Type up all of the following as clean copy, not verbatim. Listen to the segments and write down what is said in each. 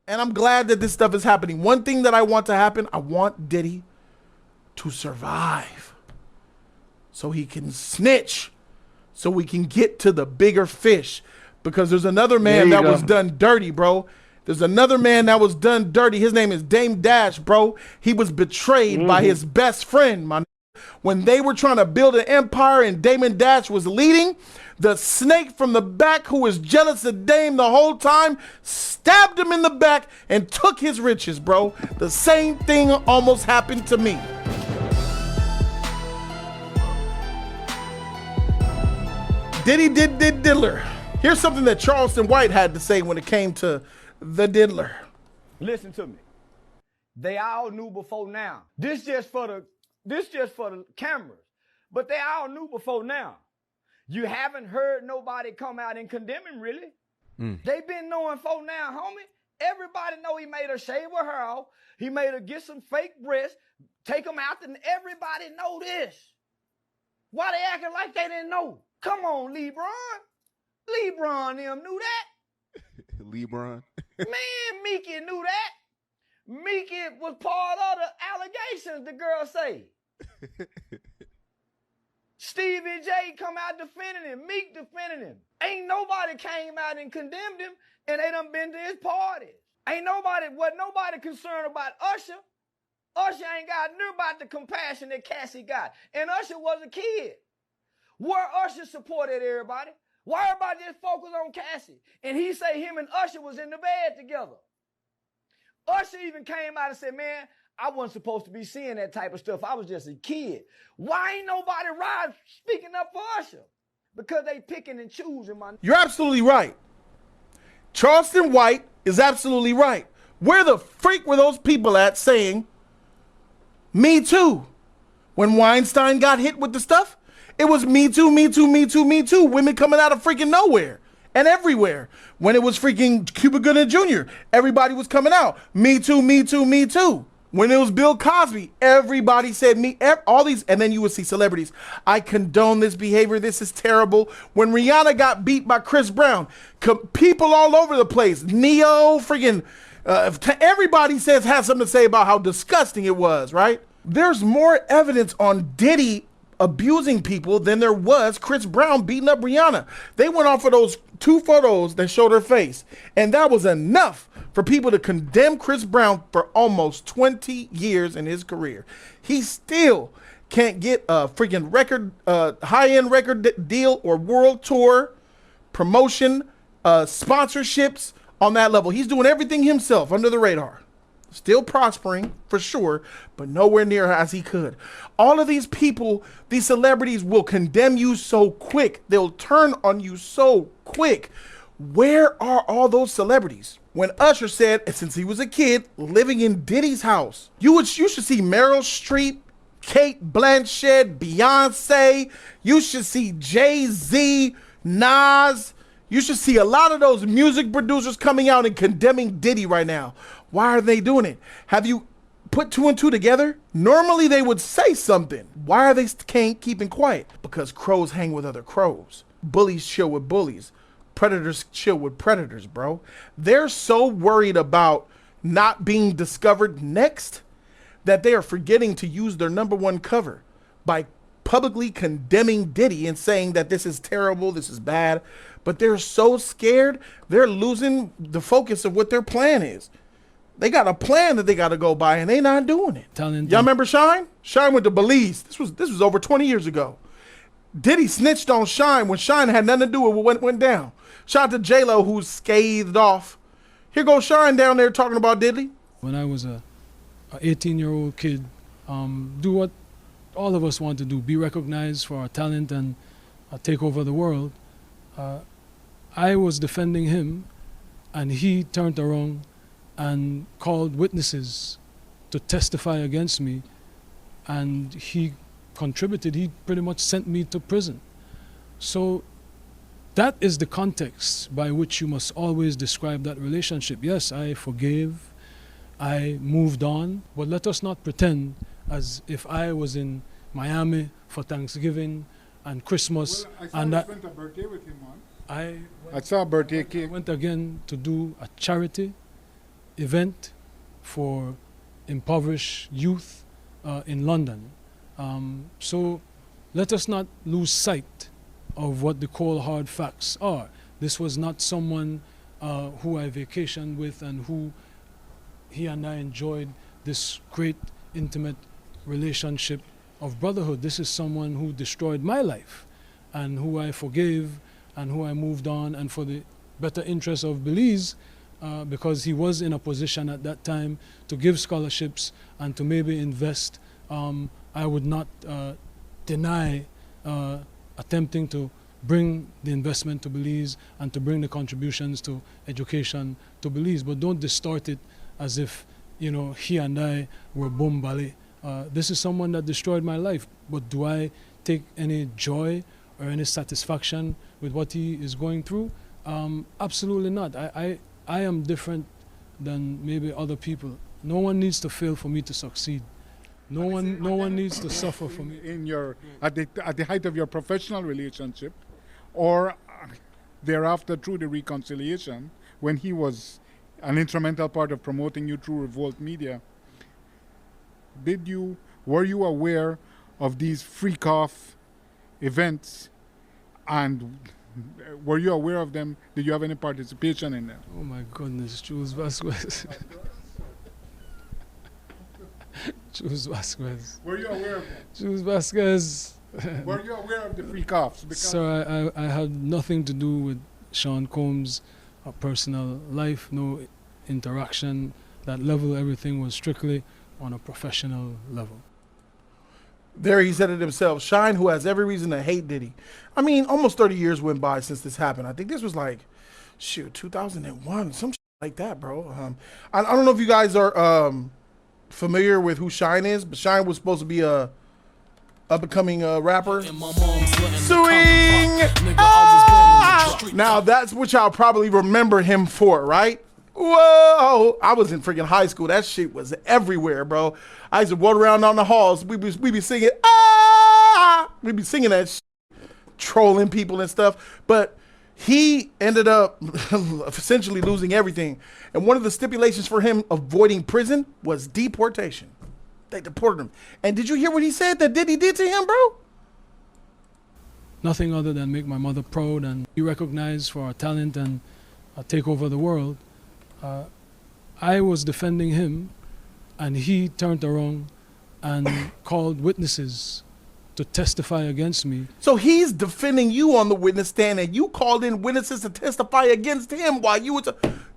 And I'm glad that this stuff is happening. One thing that I want to happen, I want Diddy to survive so he can snitch, so we can get to the bigger fish. Because there's another man that was done dirty, bro. There's another man that was done dirty. His name is Dame Dash, bro. He was betrayed by his best friend, my. When they were trying to build an empire and Damon Dash was leading, the snake from the back, who was jealous of Dame the whole time, stabbed him in the back and took his riches, bro. The same thing almost happened to me. Diddy did diddler. Here's something that Charleston White had to say when it came to the diddler. Listen to me. They all knew before now. This just for the cameras. But they all knew before now. You haven't heard nobody come out and condemn him, really. They been knowing for now, homie. Everybody know he made her shave her hair off. He made her get some fake breasts, take them out, and everybody know this. Why they acting like they didn't know? Come on, LeBron. LeBron them knew that. LeBron? Man, Meeky knew that. Meeky was part of the allegations, the girl say. Stevie J come out defending him. Meek defending him. Ain't nobody came out and condemned him, and they done been to his parties. Wasn't nobody concerned about Usher. Usher ain't got near about the compassion that Cassie got. And Usher was a kid. Where Usher supported everybody. Why everybody just focus on Cassie? And he say him and Usher was in the bed together. Usher even came out and said, man, I wasn't supposed to be seeing that type of stuff. I was just a kid. Why ain't nobody speaking up for Usher? Because they picking and choosing, my. You're absolutely right. Charleston White is absolutely right. Where the freak were those people at saying, me too? When Weinstein got hit with the stuff, it was me too, me too, me too, me too. Women coming out of freaking nowhere and everywhere. When it was freaking Cuba Gooding Jr., everybody was coming out. Me too, me too, me too. When it was Bill Cosby, everybody said me, all these, and then you would see celebrities. I condone this behavior. This is terrible. When Rihanna got beat by Chris Brown, people all over the place, Neo, freaking, everybody has something to say about how disgusting it was, right? There's more evidence on Diddy abusing people than there was Chris Brown beating up Rihanna. They went off of those 2 photos that showed her face, and that was enough for people to condemn Chris Brown for almost 20 years in his career. He still can't get a freaking record, high-end record deal or world tour, promotion, sponsorships on that level. He's doing everything himself under the radar. Still prospering, for sure, but nowhere near as he could. All of these people, these celebrities will condemn you so quick. They'll turn on you so quick. Where are all those celebrities? When Usher said, since he was a kid, living in Diddy's house, you should see Meryl Streep, Kate Blanchett, Beyonce. You should see Jay-Z, Nas. You should see a lot of those music producers coming out and condemning Diddy right now. Why are they doing it? Have you put 2 and 2 together? Normally they would say something. Why are they keeping quiet? Because crows hang with other crows. Bullies chill with bullies. Predators chill with predators, bro. They're so worried about not being discovered next that they are forgetting to use their #1 cover by publicly condemning Diddy and saying that this is terrible, this is bad. But they're so scared, they're losing the focus of what their plan is. They got a plan that they got to go by, and they not doing it. Y'all remember Shine? Shine went to Belize. This was over 20 years ago. Diddy snitched on Shine when Shine had nothing to do with what went down. Shout out to J-Lo, who's scathed off. Here goes Shine down there talking about Diddy. When I was a 18-year-old kid, do what all of us want to do, be recognized for our talent and take over the world. I was defending him, and he turned around and called witnesses to testify against me, and he contributed. He pretty much sent me to prison. So that is the context by which you must always describe that relationship. Yes, I forgave, I moved on, but let us not pretend as if I was in Miami for Thanksgiving and Christmas. Well, I spent a birthday with him, man. I saw a birthday cake. I went again to do a charity, event for impoverished youth in London. So let us not lose sight of what the cold hard facts are. This was not someone who I vacationed with and who he and I enjoyed this great intimate relationship of brotherhood. This is someone who destroyed my life and who I forgave and who I moved on, and for the better interest of Belize, because he was in a position at that time to give scholarships and to maybe invest. I would not deny attempting to bring the investment to Belize and to bring the contributions to education to Belize, but don't distort it as if, you know, he and I were bombale. This is someone that destroyed my life, but do I take any joy or any satisfaction with what he is going through? Absolutely not. I am different than maybe other people. No one needs to fail for me to succeed. No one needs to suffer for me. In your at the height of your professional relationship, or thereafter through the reconciliation, when he was an instrumental part of promoting you through Revolt Media, were you aware of these freak-off events, and were you aware of them? Did you have any participation in them? Oh my goodness, Jules Vasquez. Jules Vasquez. Were you aware of them? Jules Vasquez. Were you aware of the freak-offs? Sir, I had nothing to do with Sean Combs' personal life, no interaction. That level, everything was strictly on a professional level. There he said it himself. Shine, who has every reason to hate Diddy. I mean, almost 30 years went by since this happened. I think this was like, shoot, 2001, some shit like that, bro. I don't know if you guys are familiar with who Shine is, but Shine was supposed to be a up-and-coming rapper. Swing! Ah! Now, that's what y'all probably remember him for, right? Whoa! I was in freaking high school. That shit was everywhere, bro. I used to walk around on the halls. We be singing, ah! We be singing that shit, trolling people and stuff. But he ended up essentially losing everything. And one of the stipulations for him avoiding prison was deportation. They deported him. And did you hear what he said that Diddy did to him, bro? Nothing other than make my mother proud and be recognized for our talent and take over the world. I was defending him, and he turned around and called witnesses to testify against me. So he's defending you on the witness stand, and you called in witnesses to testify against him while you were.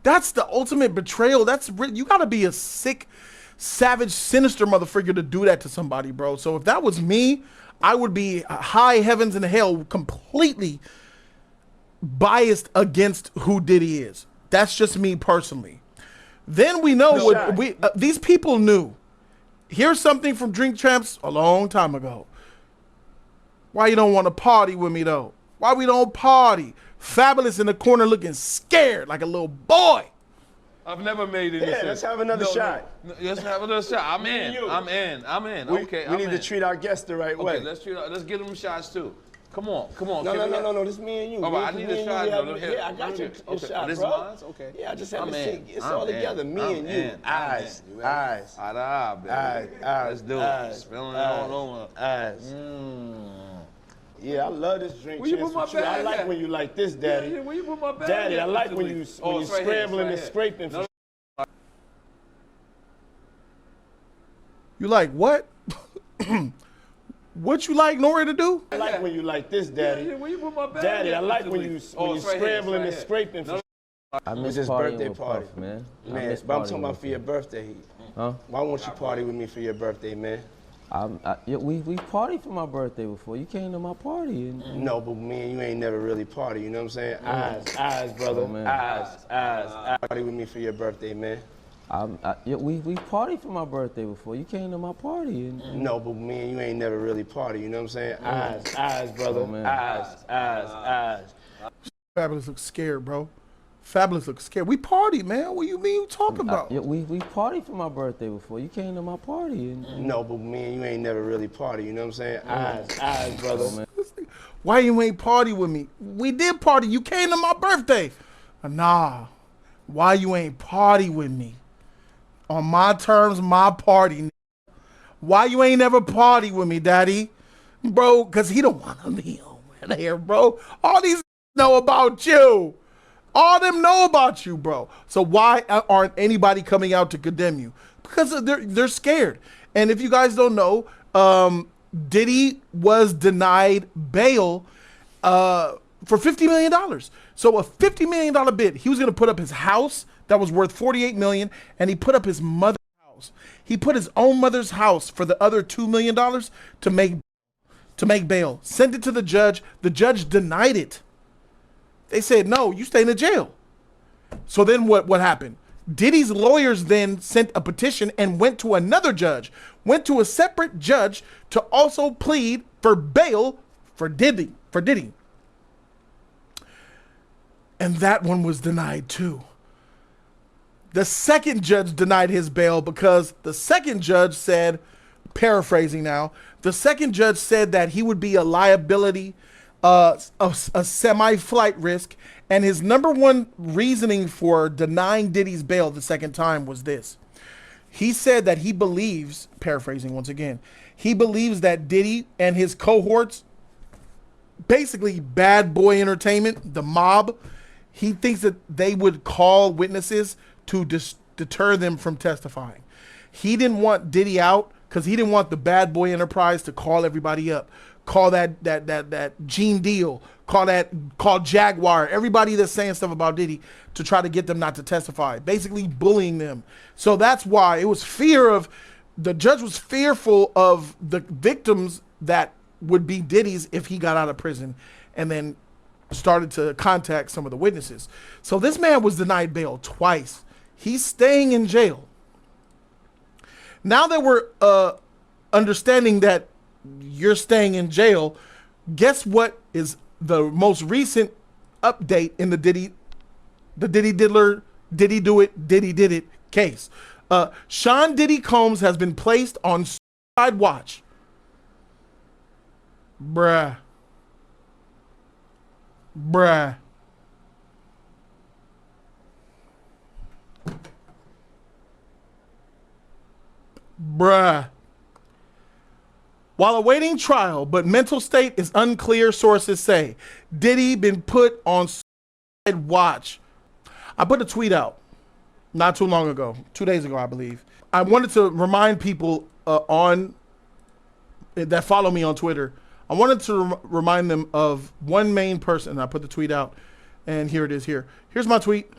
That's the ultimate betrayal. You got to be a sick, savage, sinister motherfucker to do that to somebody, bro. So if that was me, I would be high heavens and hell, completely biased against who Diddy is. That's just me personally. Then we know what these people knew. Here's something from Drink Champs a long time ago. Why you don't want to party with me though? Why we don't party? Fabulous in the corner looking scared like a little boy. I've never made any sense. Let's have another shot. No, let's have another shot. I'm in. Okay, we need to treat our guests the right way. Okay, let's give them shots too. Come on. No, this is me and you. Oh, I need a shot. Yeah, I got you. A shot, this bro. Mine? Okay. Yeah, I just have to see. It's all together. Me and you. Eyes. Let's do it. Spilling it all over. Eyes. Yeah, I love this drink. Where you put my bag I like at? when you like this, Daddy. Yeah, where you put my bag Daddy, at? I like when you scrambling and scraping. No. You like what? What you like Nori to do? I like when you like this, Daddy. Yeah, where you put my bag Daddy, at? I like when you scrambling and scraping. I miss his partying birthday with party. Puff, man. Man, but I'm talking about for your birthday. Huh? Why won't you party with me for your birthday, man? We partied for my birthday before. You came to my party. And, No, but me and you ain't never really party, you know what I'm saying? Eyes, brother. Oh, man. Eyes. Party with me for your birthday, man. we partied for my birthday before. You came to my party. And, No, but me and you ain't never really party, you know what I'm saying? Eyes, brother. Oh, man. Eyes. Fabulous looks scared, bro. Fabulous looks scared. We party, man. What you mean you talking about? we partied for my birthday before. You came to my party. And, No, but me and you ain't never really party, you know what I'm saying? Eyes, brother. Oh, man. Why you ain't party with me? We did party. You came to my birthday. Nah. Why you ain't party with me? On my terms, my party. Why you ain't never party with me, daddy? Bro, because he don't want to be over there, bro. All these know about you. All them know about you, bro. So why aren't anybody coming out to condemn you? Because they're scared. And if you guys don't know, Diddy was denied bail for $50 million. So a $50 million bid. He was going to put up his house that was worth $48 million, and he put up his mother's house. He put his own mother's house for the other $2 million to make bail. Sent it to the judge. The judge denied it. They said, no, you stay in the jail. So then what happened? Diddy's lawyers then sent a petition and went to another judge, went to a separate judge to also plead for bail for Diddy. And that one was denied too. The second judge denied his bail because the second judge said, paraphrasing now, the second judge said that he would be a liability, a semi-flight risk, and his number one reasoning for denying Diddy's bail the second time was this. He said that he believes, paraphrasing once again, he believes that Diddy and his cohorts, basically bad boy entertainment, the mob, he thinks that they would call witnesses to deter them from testifying. He didn't want Diddy out because he didn't want the bad boy enterprise to call everybody up. Call that Gene Deal, call Jaguar, everybody that's saying stuff about Diddy to try to get them not to testify, basically bullying them. So that's why it was the judge was fearful of the victims that would be Diddy's if he got out of prison, and then started to contact some of the witnesses. So this man was denied bail twice. He's staying in jail. Now that we're understanding that you're staying in jail, guess what is the most recent update in the Diddy Diddler, Diddy Do It, Diddy Did It case? Sean Diddy Combs has been placed on suicide watch. Bruh. While awaiting trial, but mental state is unclear, sources say. Diddy been put on suicide watch. I put a tweet out not too long ago, 2 days ago, I believe. I wanted to remind people that follow me on Twitter. I wanted to remind them of one main person. I put the tweet out, and here it is here. Here's my tweet.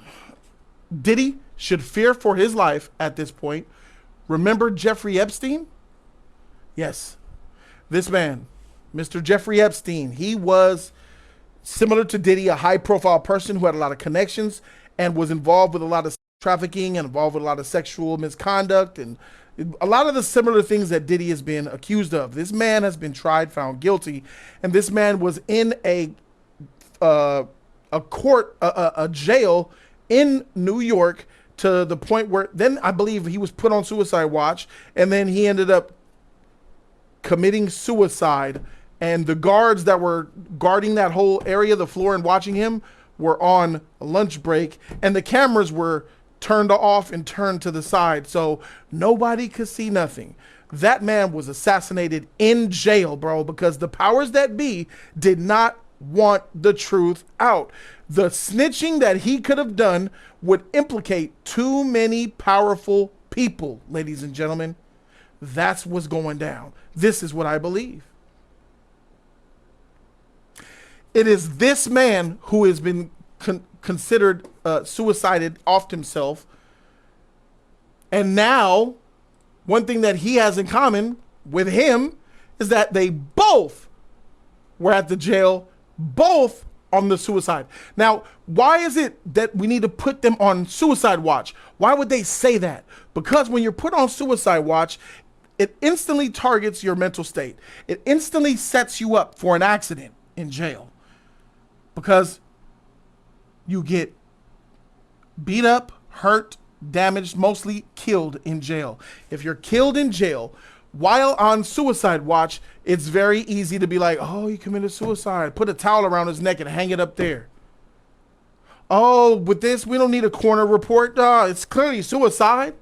Diddy should fear for his life at this point. Remember Jeffrey Epstein? Yes. This man, Mr. Jeffrey Epstein, he was similar to Diddy, a high-profile person who had a lot of connections and was involved with a lot of trafficking and involved with a lot of sexual misconduct and a lot of the similar things that Diddy has been accused of. This man has been tried, found guilty, and this man was in a jail in New York to the point where then I believe he was put on suicide watch, and then he ended up committing suicide, and the guards that were guarding that whole area, the floor, and watching him were on lunch break, and the cameras were turned off and turned to the side so nobody could see nothing. That man was assassinated in jail, bro, because the powers that be did not want the truth out. The snitching that he could have done would implicate too many powerful people, ladies and gentlemen. That's what's going down. This is what I believe. It is this man who has been considered suicided off himself. And now, one thing that he has in common with him is that they both were at the jail, both on the suicide. Now, why is it that we need to put them on suicide watch? Why would they say that? Because when you're put on suicide watch, it instantly targets your mental state. It instantly sets you up for an accident in jail. Because you get beat up, hurt, damaged, mostly killed in jail. If you're killed in jail while on suicide watch, it's very easy to be like, oh, he committed suicide. Put a towel around his neck and hang it up there. Oh, with this, we don't need a coroner report. It's clearly suicide.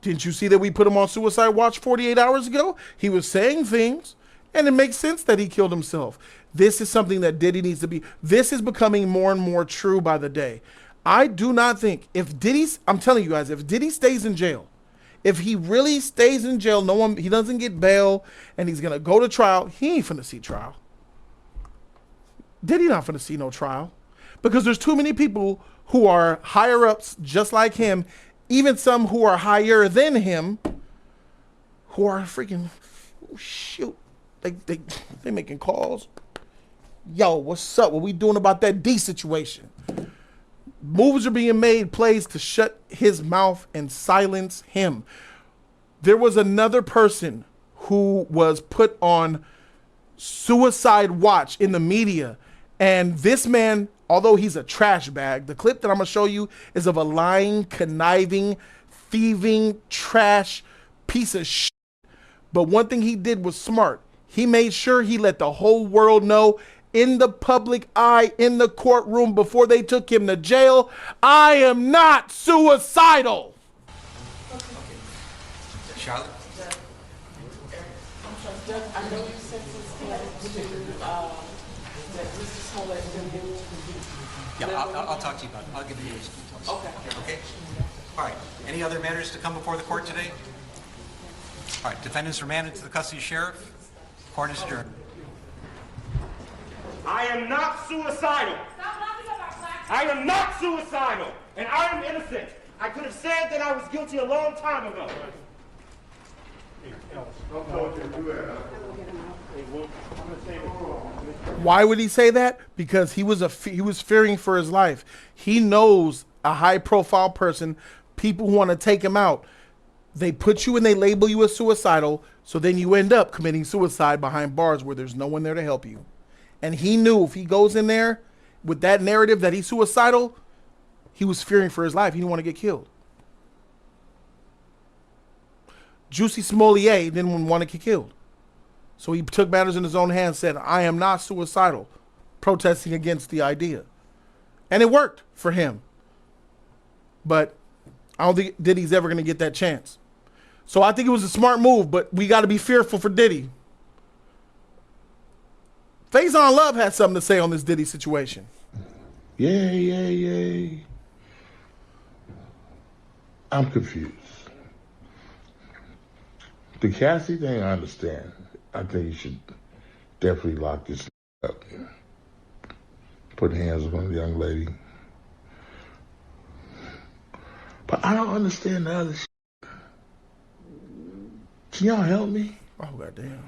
Didn't you see that we put him on suicide watch 48 hours ago? He was saying things, and it makes sense that he killed himself. This is something that Diddy needs to be. This is becoming more and more true by the day. I do not think if Diddy's, I'm telling you guys, if Diddy stays in jail, if he really stays in jail, he doesn't get bail, and he's gonna go to trial, he ain't finna see trial. Diddy not finna see no trial, because there's too many people who are higher ups just like him, even some who are higher than him, who are freaking, oh shoot, they making calls. Yo, what's up? What we doing about that D situation? Moves are being made, plays to shut his mouth and silence him. There was another person who was put on suicide watch in the media, and this man, although he's a trash bag, the clip that I'm gonna show you is of a lying, conniving, thieving, trash piece of shit. But one thing he did was smart. He made sure he let the whole world know in the public eye, in the courtroom, before they took him to jail, I am not suicidal. Charlotte? I know you sentenced him to that Mr. Smollett been given to Yeah, I'll talk to you about it. I'll give you those details. Okay. All right. Any other matters to come before the court today? All right. Defendants remanded to the custody of sheriff. Court is adjourned. I am not suicidal. I am not suicidal, and I am innocent. I could have said that I was guilty a long time ago. Why would he say that? Because he was fearing for his life. He knows a high-profile person, people who want to take him out. They put you and they label you as suicidal, so then you end up committing suicide behind bars where there's no one there to help you. And he knew if he goes in there with that narrative that he's suicidal, he was fearing for his life. He didn't want to get killed. Juicy Smollett didn't want to get killed. So he took matters in his own hands, said, I am not suicidal, protesting against the idea. And it worked for him. But I don't think Diddy's ever going to get that chance. So I think it was a smart move, but we got to be fearful for Diddy. Faison Love had something to say on this Diddy situation. Yay. I'm confused. The Cassie thing, I understand. I think you should definitely lock this up. Put hands on the young lady. But I don't understand the other shit. Can y'all help me? Oh, goddamn.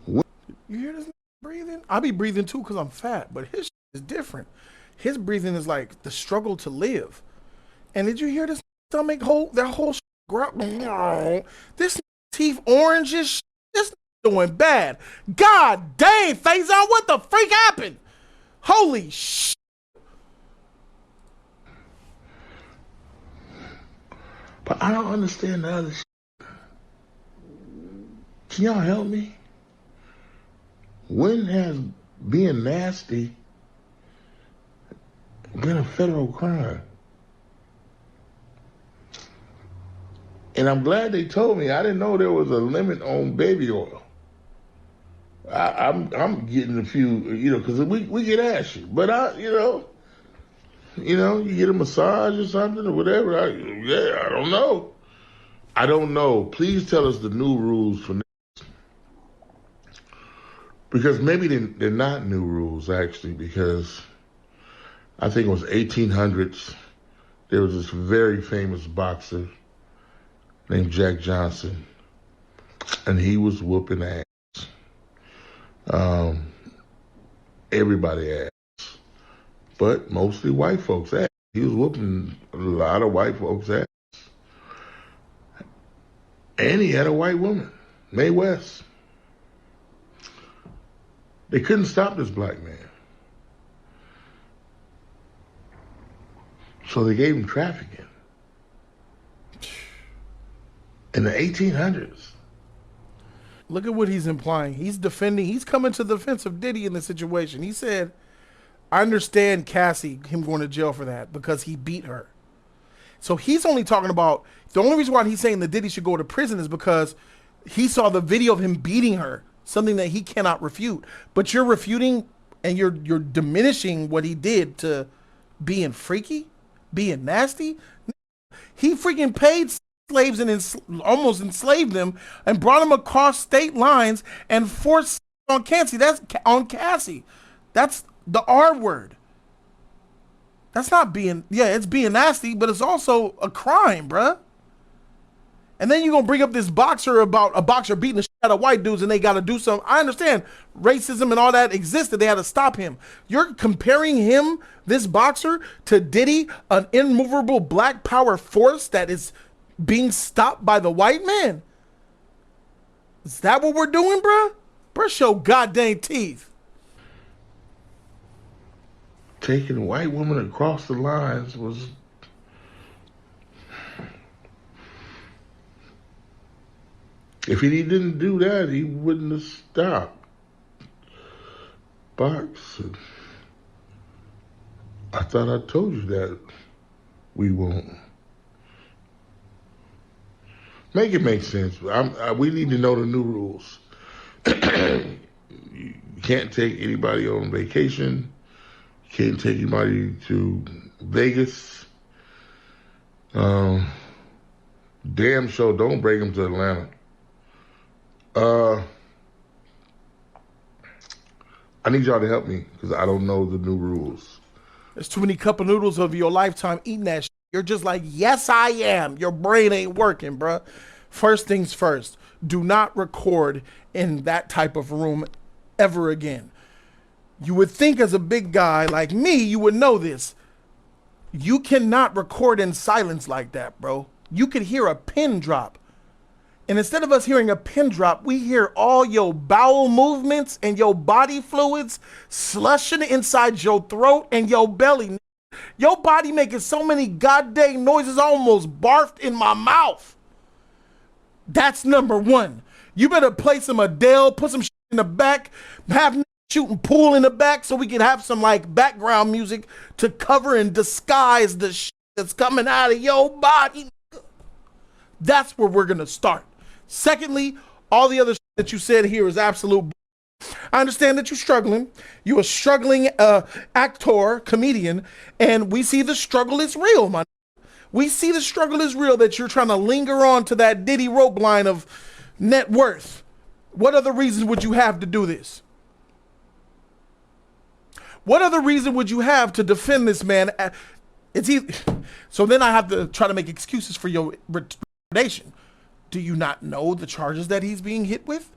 You hear this breathing? I be breathing too because I'm fat, but his is different. His breathing is like the struggle to live. And did you hear this stomach hole? That whole this teeth oranges. This doing bad. God dang, Faison, what the freak happened? Holy shit. But I don't understand the other shit. Can y'all help me? When has being nasty been a federal crime? And I'm glad they told me. I didn't know there was a limit on baby oil. I'm getting a few, because we get ashy. But you get a massage or something or whatever. I don't know. I don't know. Please tell us the new rules for next. Because maybe they're not new rules, actually, because I think it was 1800s. There was this very famous boxer named Jack Johnson, and he was whooping ass. Everybody ass, but mostly white folks ass. He was whooping a lot of white folks ass. And he had a white woman, Mae West. They couldn't stop this black man. So they gave him trafficking. In the 1800s. Look at what he's implying. He's coming to the defense of Diddy in this situation. He said, I understand Cassie, him going to jail for that because he beat her. So he's only talking about, the only reason why he's saying that Diddy should go to prison is because he saw the video of him beating her, something that he cannot refute. But you're refuting and you're diminishing what he did to being freaky, being nasty. He freaking paid slaves and almost enslaved them and brought them across state lines and forced on Cassie. That's on Cassie. That's the R word. That's not being, yeah, it's being nasty, but it's also a crime, bruh. And then you're going to bring up this boxer about a boxer beating the shit out of white dudes and they got to do something. I understand racism and all that existed. They had to stop him. You're comparing him, this boxer, to Diddy, an immovable black power force that is being stopped by the white man. Is that what we're doing, bruh? Brush your goddamn teeth. Taking white women across the lines was... If he didn't do that, he wouldn't have stopped boxing. I thought I told you that we won't. Make it make sense. We need to know the new rules. You can't take anybody on vacation. You can't take anybody to Vegas. Damn sure don't bring them to Atlanta. I need y'all to help me because I don't know the new rules. There's too many cup of noodles of your lifetime eating that shit. You're just like, yes, I am. Your brain ain't working, bruh. First things first, do not record in that type of room ever again. You would think as a big guy like me, you would know this. You cannot record in silence like that, bro. You could hear a pin drop. And instead of us hearing a pin drop, we hear all your bowel movements and your body fluids slushing inside your throat and your belly. Your body making so many goddamn noises, I almost barfed in my mouth. That's number one. You better play some Adele, put some shit in the back, have shooting pool in the back so we can have some like background music to cover and disguise the shit that's coming out of your body. That's where we're going to start. Secondly, all the other shit that you said here is absolute. I understand that you're struggling. You're a struggling actor, comedian, and we see the struggle is real, man. We see the struggle is real that you're trying to linger on to that Diddy rope line of net worth. What other reasons would you have to do this? What other reason would you have to defend this man? It's easy. So then I have to try to make excuses for your retardation. Do you not know the charges that he's being hit with?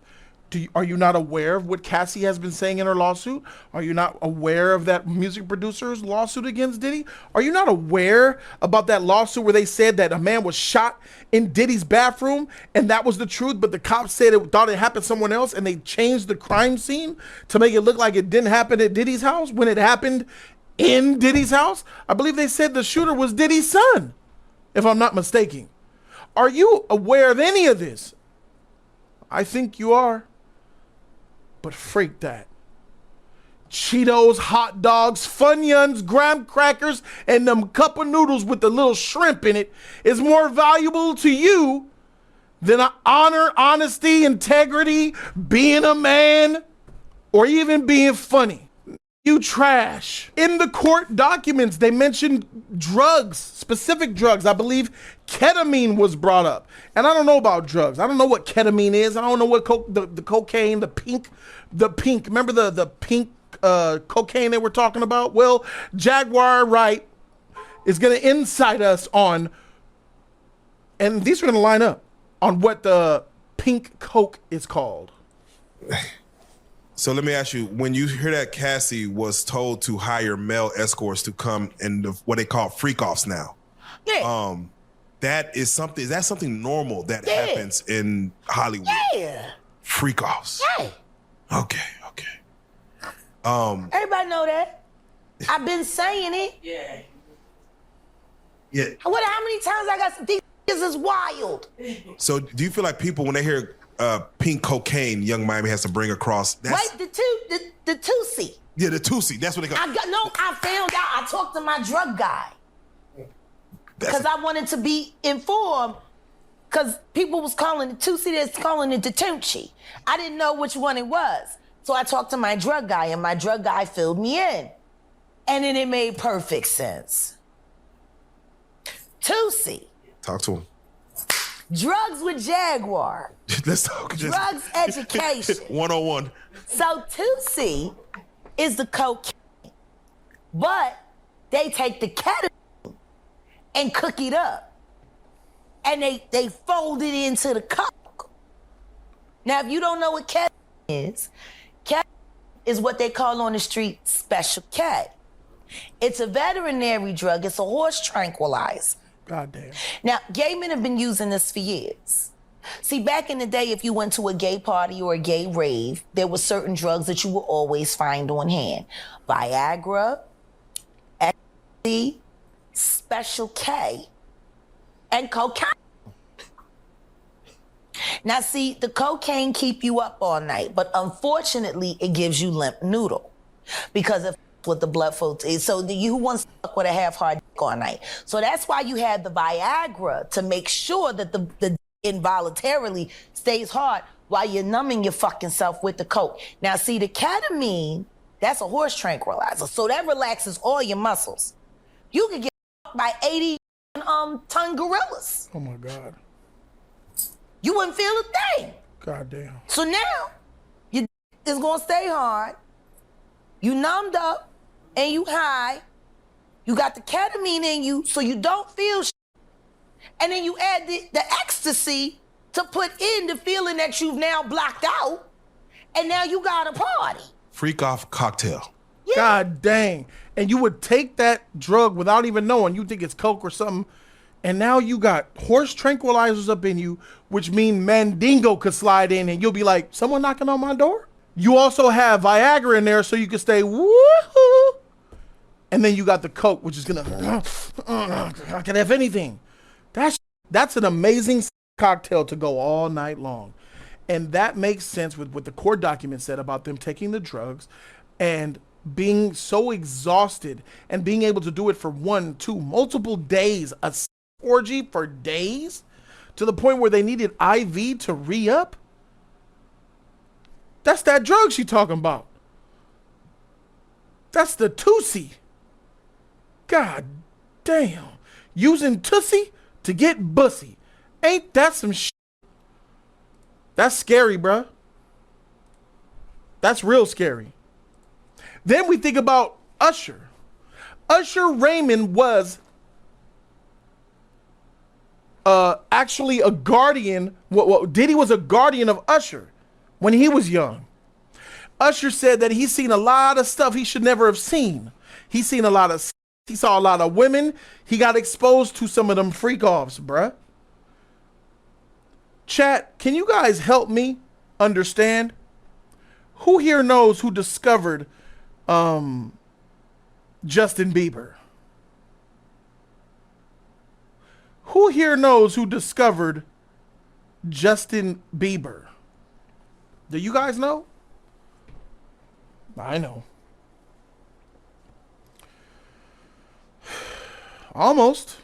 Are you not aware of what Cassie has been saying in her lawsuit? Are you not aware of that music producer's lawsuit against Diddy? Are you not aware about that lawsuit where they said that a man was shot in Diddy's bathroom and that was the truth, but the cops said thought it happened someone else and they changed the crime scene to make it look like it didn't happen at Diddy's house when it happened in Diddy's house? I believe they said the shooter was Diddy's son, if I'm not mistaken. Are you aware of any of this? I think you are. But freak that. Cheetos, hot dogs, Funyuns, graham crackers, and them cup of noodles with the little shrimp in it is more valuable to you than honor, honesty, integrity, being a man, or even being funny. You trash. In the court documents, they mentioned drugs, specific drugs. I believe ketamine was brought up. And I don't know about drugs. I don't know what ketamine is. I don't know what the cocaine, the pink. Remember the pink cocaine they were talking about? Well, Jaguar Wright is going to insight us on, and these are going to line up, on what the pink coke is called. So let me ask you, when you hear that Cassie was told to hire male escorts to come in what they call freak-offs now, that is something normal that happens in Hollywood? Yeah. Freak-offs? Yeah. Okay. Everybody know that. I've been saying it. Yeah. How many times I got these is wild. So do you feel like people, when they hear pink cocaine, Young Miami has to bring across? Wait, the Tusi. Yeah, the Tusi. That's what they call. I found out. I talked to my drug guy. because I wanted to be informed. Because people was calling it Tusi, they're calling it the Tunchi. I didn't know which one it was. So I talked to my drug guy, and my drug guy filled me in. And then it made perfect sense. Tusi. Talk to him. Drugs with Jaguar. Let's talk. Drugs education. 101. So Tusi is the cocaine, but they take the ketamine and cook it up. And they fold it into the coke. Now, if you don't know what ketamine is what they call on the street Special K. It's a veterinary drug. It's a horse tranquilizer. God damn. Now, gay men have been using this for years. See, back in the day, if you went to a gay party or a gay rave, there were certain drugs that you would always find on hand. Viagra, ecstasy, Special K, and cocaine. Now, see, the cocaine keep you up all night, but unfortunately, it gives you limp noodle because of what the blood flow is. So you wants to fuck with a half-hard dick all night. So that's why you have the Viagra to make sure that the involuntarily stays hard while you're numbing your fucking self with the coke. Now, see, the ketamine, that's a horse tranquilizer, so that relaxes all your muscles. You could get fucked by 80 ton gorillas. Oh my God. You wouldn't feel a thing. God damn. So now, your dick is gonna stay hard. You numbed up and you high. You got the ketamine in you so you don't feel shit. And then you add the ecstasy to put in the feeling that you've now blocked out. And now you got a party. Freak off cocktail. Yeah. God dang. And you would take that drug without even knowing. You think it's coke or something. And now you got horse tranquilizers up in you, which mean Mandingo could slide in and you'll be like, someone knocking on my door? You also have Viagra in there so you can stay woohoo. And then you got the coke, which is gonna, I can have anything. That's an amazing cocktail to go all night long. And that makes sense with what the court document said about them taking the drugs and being so exhausted and being able to do it for 1, 2, multiple days, a orgy for days, to the point where they needed IV to re-up. That's that drug she talking about. That's the Tusi. God damn. Using Tusi to get bussy. Ain't that some shit? That's scary, bruh. That's real scary. Then we think about Usher. Usher Raymond was actually a guardian. Diddy was a guardian of Usher when he was young. Usher said that he's seen a lot of stuff he should never have seen. He saw a lot of women. He got exposed to some of them freak offs, bruh. Chat, can you guys help me understand? Who here knows who discovered Justin Bieber? Who here knows who discovered Justin Bieber? Do you guys know? I know. Almost.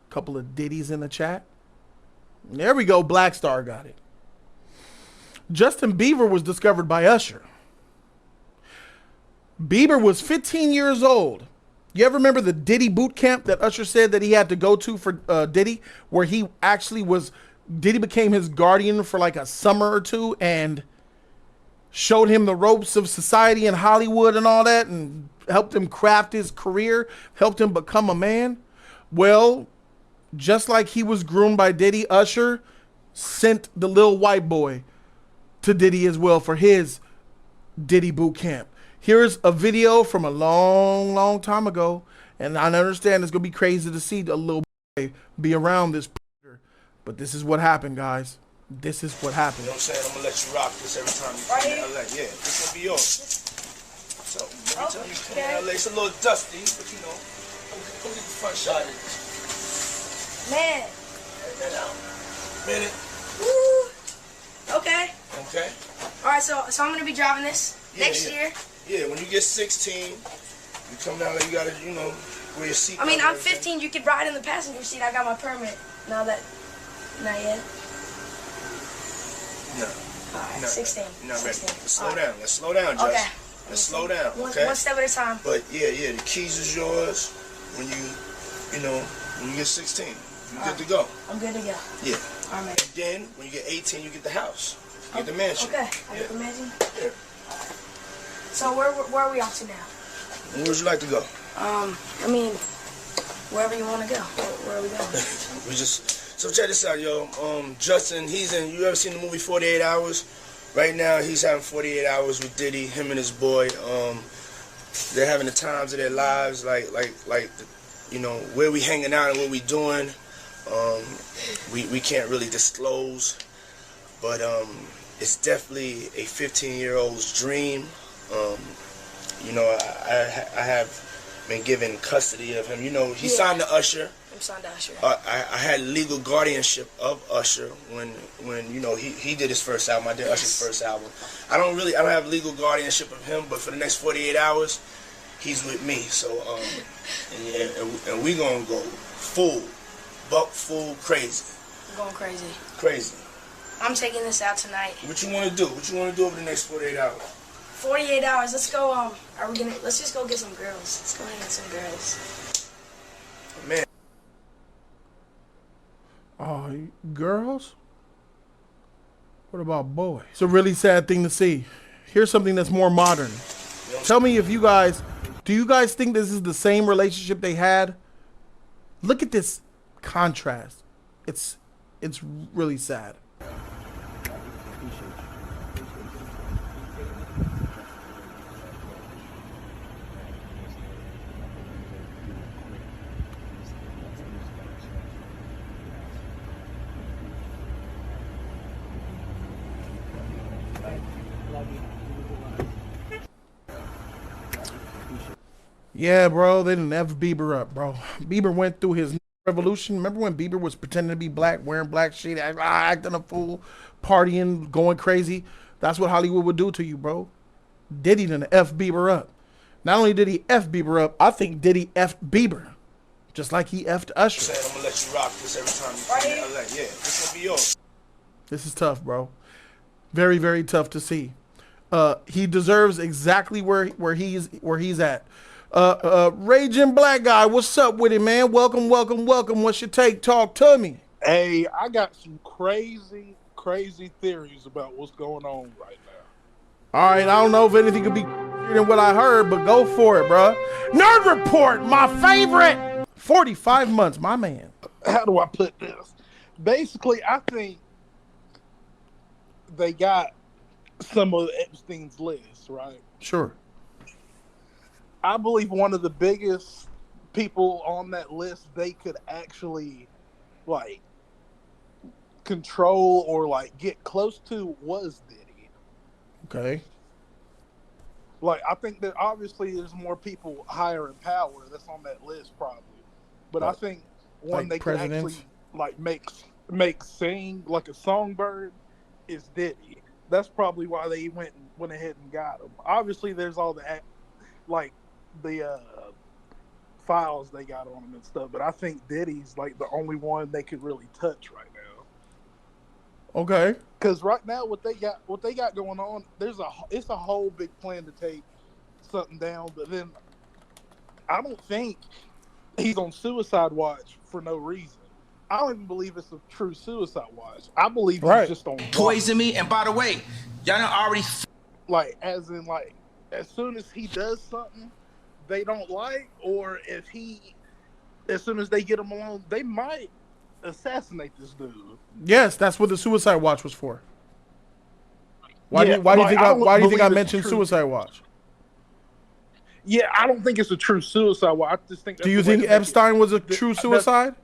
Couple of ditties in the chat. There we go. Black Star got it. Justin Bieber was discovered by Usher. Bieber was 15 years old. You ever remember the Diddy boot camp that Usher said that he had to go to for Diddy, where he actually was, Diddy became his guardian for like a summer or two and showed him the ropes of society and Hollywood and all that and helped him craft his career, helped him become a man? Well, just like he was groomed by Diddy, Usher sent the little white boy to Diddy as well for his Diddy boot camp. Here's a video from a long, long time ago, and I understand it's gonna be crazy to see a little boy be around this, but this is what happened, guys. This is what happened. You know what I'm saying? I'm gonna let you rock this every time you come in LA. Yeah, this will be yours. So every time you come in LA, it's a little dusty, but you know, come get the front shot of this. Man. Check that out. Minute. Woo. Okay. Okay. All right, so I'm gonna be driving this next year. Yeah, when you get 16, you come down there, you gotta, you know, Wear your seatbelt. I mean, and I'm everything. 15. You could ride in the passenger seat. I got my permit. Now that, not yet. No. All right, No. 16. No, ready. 16. Let's slow down. Let's slow down, Jess. Okay. Let's slow down, okay? One step at a time. But yeah, the keys is yours when you get 16. You're good to go. I'm good to go. Yeah. All right. And then when you get 18, you get the house. You get the mansion. Okay. I get the mansion? Yeah. So where are we off to now? Where would you like to go? I mean, wherever you want to go. Where are we going? So check this out, yo. Justin, you ever seen the movie 48 Hours? Right now, he's having 48 hours with Diddy, him and his boy. They're having the times of their lives, like, where we hanging out and what we doing. We can't really disclose, but it's definitely a 15-year-old's dream. I have been given custody of him. He signed to Usher. I'm signed to Usher. I had legal guardianship of Usher when he did his first album. I did Usher's first album. I don't have legal guardianship of him, but for the next 48 hours, he's with me. So and we gonna go full crazy. I'm going crazy. Crazy. I'm taking this out tonight. What you want to do? What you want to do over the next 48 hours? 48 hours. Let's go. Let's just go get some girls. Let's go hang with some girls. Man. Oh, girls? What about boys? It's a really sad thing to see. Here's something that's more modern. Tell me do you guys think this is the same relationship they had? Look at this contrast. It's really sad. Yeah, bro, they didn't F Bieber up, bro. Bieber went through his revolution. Remember when Bieber was pretending to be black, wearing black shit, acting a fool, partying, going crazy? That's what Hollywood would do to you, bro. Diddy didn't F Bieber up. Not only did he F Bieber up, I think Diddy F'd Bieber. Just like he F'd Usher. I'm gonna let you rock this every time you come to LA. Yeah, this gonna be yours. This is tough, bro. Very, very tough to see. He deserves exactly where he's at. Raging Black Guy, what's up with it, man? Welcome. What's your take? Talk to me. Hey, I got some crazy theories about what's going on right now. All right, I don't know if anything could be than what I heard, but go for it, bro. Nerd Report, my favorite. 45 months, my man. How do I put this? Basically, I think they got some of Epstein's list, right? Sure. I believe one of the biggest people on that list they could actually control or get close to was Diddy. Okay. I think that obviously there's more people higher in power that's on that list probably. But I think one they could actually make sing like a songbird is Diddy. That's probably why they went ahead and got him. Obviously there's all the files they got on him and stuff, but I think Diddy's the only one they could really touch right now. Okay. Because right now what they got going on, it's a whole big plan to take something down, but then I don't think he's on suicide watch for no reason. I don't even believe it's a true suicide watch. I believe he's just on poison me. And by the way, y'all done already as soon as he does something they don't like, or as soon as they get him alone, they might assassinate this dude. Yes, that's what the suicide watch was for. Why do you think I mentioned suicide watch? Yeah, I don't think it's a true suicide watch. I just think. Do you think Epstein was a true suicide?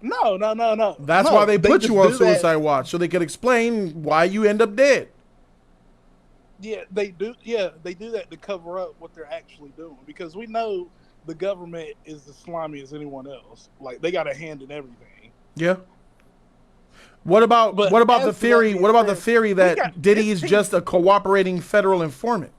No. That's why they put you on suicide watch, so they could explain why you end up dead. Yeah, they do. Yeah, they do that to cover up what they're actually doing, because we know the government is as slimy as anyone else. They got a hand in everything. Yeah. What about the theory? What about the theory that Diddy is just a cooperating federal informant?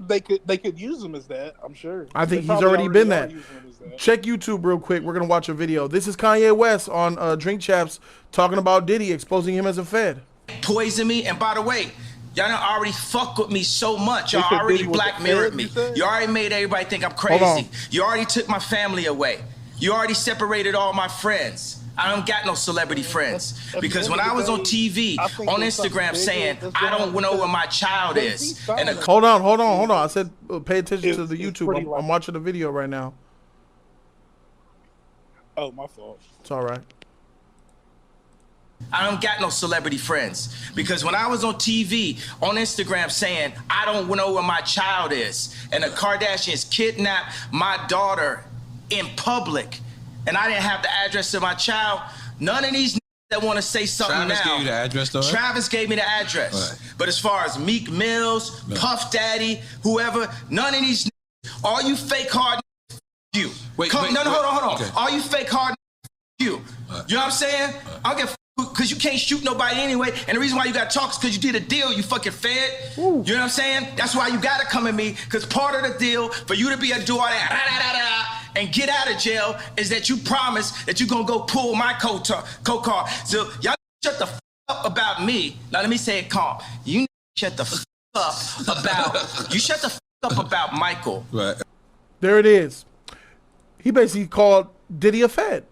they could use him as that. I'm sure. I think They he's probably already been are that. using him as that. Check YouTube real quick. We're gonna watch a video. This is Kanye West on Drink Chaps talking about Diddy exposing him as a Fed. Poison me, and by the way, y'all done already fuck with me so much. Y'all He said already Diddy was black the mirrored Fed, me. you said? You already made everybody think I'm Hold on. crazy. You already took my family away. You already separated all my friends. I don't got no celebrity friends. Because when I was on TV, on Instagram saying, I don't know where my child is. And the Hold on. I said pay attention to the YouTube. I'm watching the video right now. Oh, my fault. It's all right. I don't got no celebrity friends. Because when I was on TV, on Instagram saying, I don't know where my child is, and the Kardashians kidnapped my daughter in public, and I didn't have the address of my child, none of these that want to say something Travis now. gave you the address, though, right? Travis gave me the address. Right. But as far as Meek Mills, Puff Daddy, whoever, none of these, all you fake hard, you. Wait, hold on. Okay. All you fake hard, you. You know what I'm saying? I don't get because you can't shoot nobody anyway, and the reason why you got to talk is because you did a deal, you fucking Fed. You know what I'm saying? That's why you got to come at me, because part of the deal for you to be a do all that and get out of jail is that you promise that you're going to go pull my co-car. So y'all shut the up about me. Now let me say it calm. You shut the up about Michael. Right. There it is. He basically called Diddy a Fed.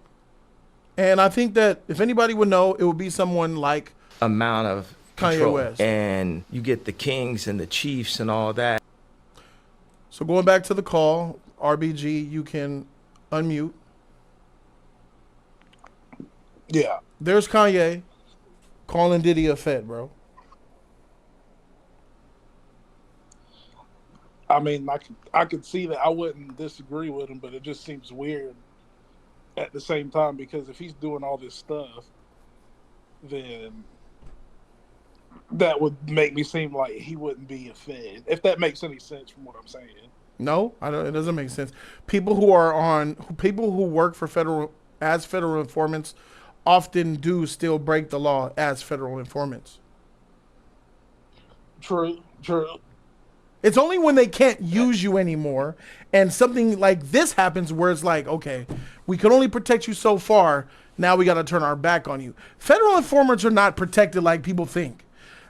And I think that if anybody would know, it would be someone like amount of Kanye control. West. And you get the kings and the chiefs and all that. So going back to the call, RBG, you can unmute. Yeah. There's Kanye calling Diddy a Fed, bro. I mean, I could see that. I wouldn't disagree with him, but it just seems weird at the same time, because if he's doing all this stuff, then that would make me seem like he wouldn't be a Fed, if that makes any sense from what I'm saying. No, I don't. It doesn't make sense. People who work for federal informants often do still break the law as federal informants. True. It's only when they can't use you anymore and something like this happens where it's like, okay, we can only protect you so far. Now we got to turn our back on you. Federal informants are not protected like people think.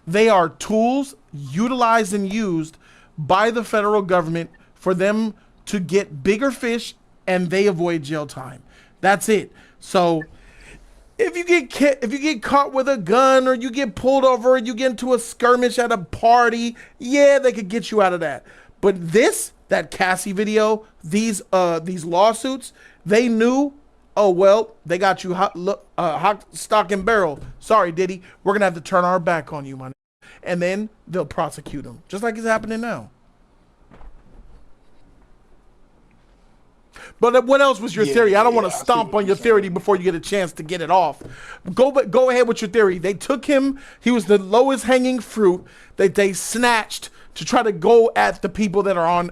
They are tools utilized and used by the federal government for them to get bigger fish, and they avoid jail time. That's it. So if you get caught with a gun, or you get pulled over, or you get into a skirmish at a party, yeah, they could get you out of that. But that Cassie video, these lawsuits, they knew, oh well, they got you hot stock and barrel. Sorry, Diddy, we're gonna have to turn our back on you, my nigga. And then they'll prosecute him, just like it's happening now. But what else was your theory? I don't want to stomp on your theory before you get a chance to get it off. Go ahead with your theory. They took him. He was the lowest hanging fruit that they snatched to try to go at the people that are on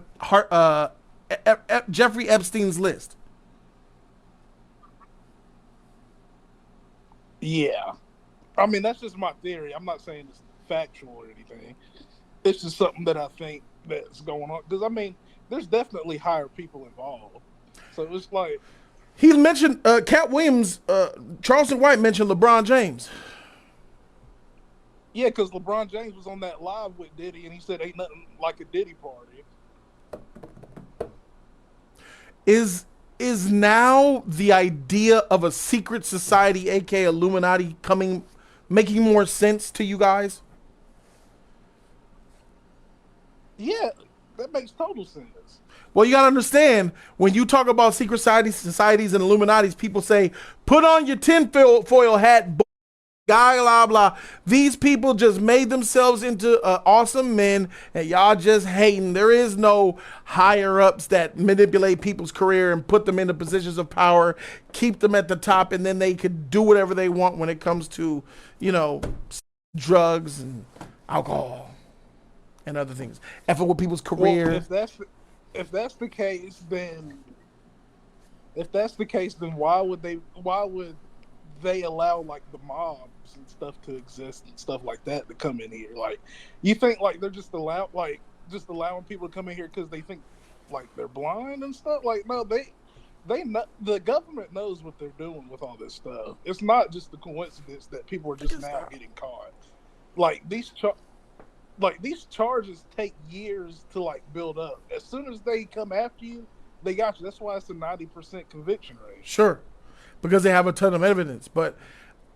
Jeffrey Epstein's list. Yeah. I mean, that's just my theory. I'm not saying it's factual or anything. It's just something that I think that's going on. Because, I mean, there's definitely higher people involved. So it's like... He mentioned, Cat Williams, Charleston White mentioned LeBron James. Yeah, because LeBron James was on that live with Diddy, and he said ain't nothing like a Diddy party. Is now the idea of a secret society, aka Illuminati, making more sense to you guys? Yeah, that makes total sense. Well, you gotta understand, when you talk about secret societies and Illuminatis, people say, put on your tinfoil hat, guy, blah, blah. These people just made themselves into awesome men, and y'all just hating. There is no higher ups that manipulate people's career and put them into positions of power, keep them at the top, and then they could do whatever they want when it comes to, drugs and alcohol and other things. Effort with people's career. Well, if that's the case, then why would they allow like the mobs and stuff to exist and stuff like that to come in here? Like, you think like they're just allowed, like just allowing people to come in here because they think like they're blind and stuff. Like, no, they know, the government knows what they're doing with all this stuff. It's not just the coincidence that people are just now getting caught. Like these charges take years to like build up. As soon as they come after you, they got you. That's why it's a 90% conviction rate. Sure, because they have a ton of evidence. But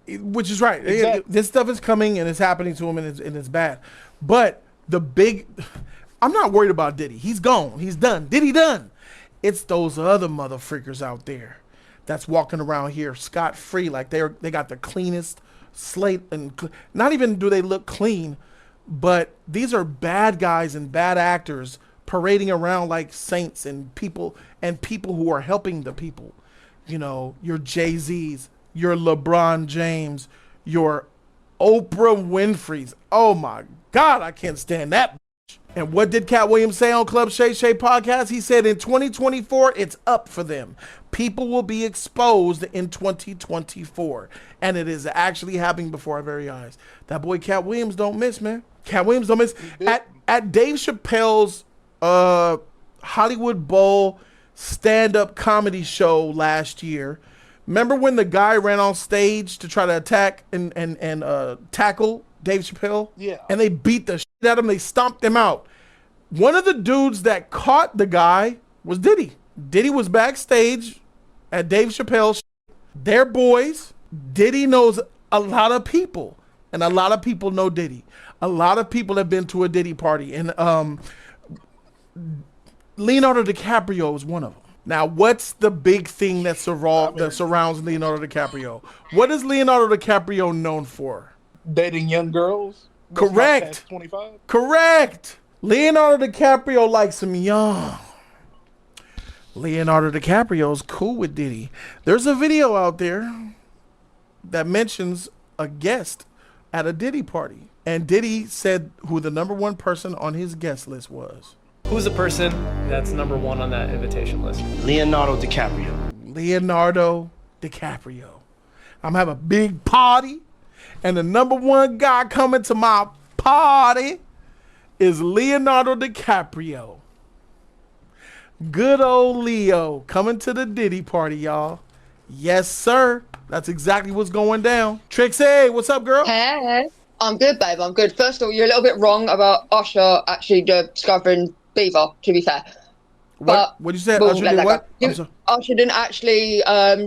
which is right. Exactly. This stuff is coming and it's happening to him and it's bad. But I'm not worried about Diddy. He's gone. He's done. Diddy done. It's those other mother freakers out there that's walking around here scot-free like they got the cleanest slate. And not even do they look clean, but these are bad guys and bad actors parading around like saints and people who are helping the people. You know, your Jay-Z's, your LeBron James, your Oprah Winfrey's. Oh my God, I can't stand that. And what did Cat Williams say on Club Shay Shay podcast? He said in 2024, it's up for them. People will be exposed in 2024. And it is actually happening before our very eyes. That boy Cat Williams don't miss, man. Cat Williams don't miss. At Dave Chappelle's Hollywood Bowl stand-up comedy show last year, remember when the guy ran on stage to try to attack and tackle Dave Chappelle? Yeah. And they beat the shit out of him. They stomped him out. One of the dudes that caught the guy was Diddy. Diddy was backstage at Dave Chappelle's. They're boys. Diddy knows a lot of people. And a lot of people know Diddy. A lot of people have been to a Diddy party. And Leonardo DiCaprio is one of them. Now, what's the big thing that surrounds Leonardo DiCaprio? What is Leonardo DiCaprio known for? Dating young girls. Correct. 25. Correct. Leonardo DiCaprio likes him young. Leonardo DiCaprio's cool with Diddy. There's a video out there that mentions a guest at a Diddy party. And Diddy said who the number one person on his guest list was. Who's the person that's number one on that invitation list? Leonardo DiCaprio. Leonardo DiCaprio. I'm having a big party, and the number one guy coming to my party is Leonardo DiCaprio. Good old Leo coming to the Diddy party, y'all. Yes, sir. That's exactly what's going down. Trixie, what's up, girl? Hey. I'm good, babe. I'm good. First of all, you're a little bit wrong about Usher actually discovering Beaver, to be fair. What you said? Usher did what? Usher didn't actually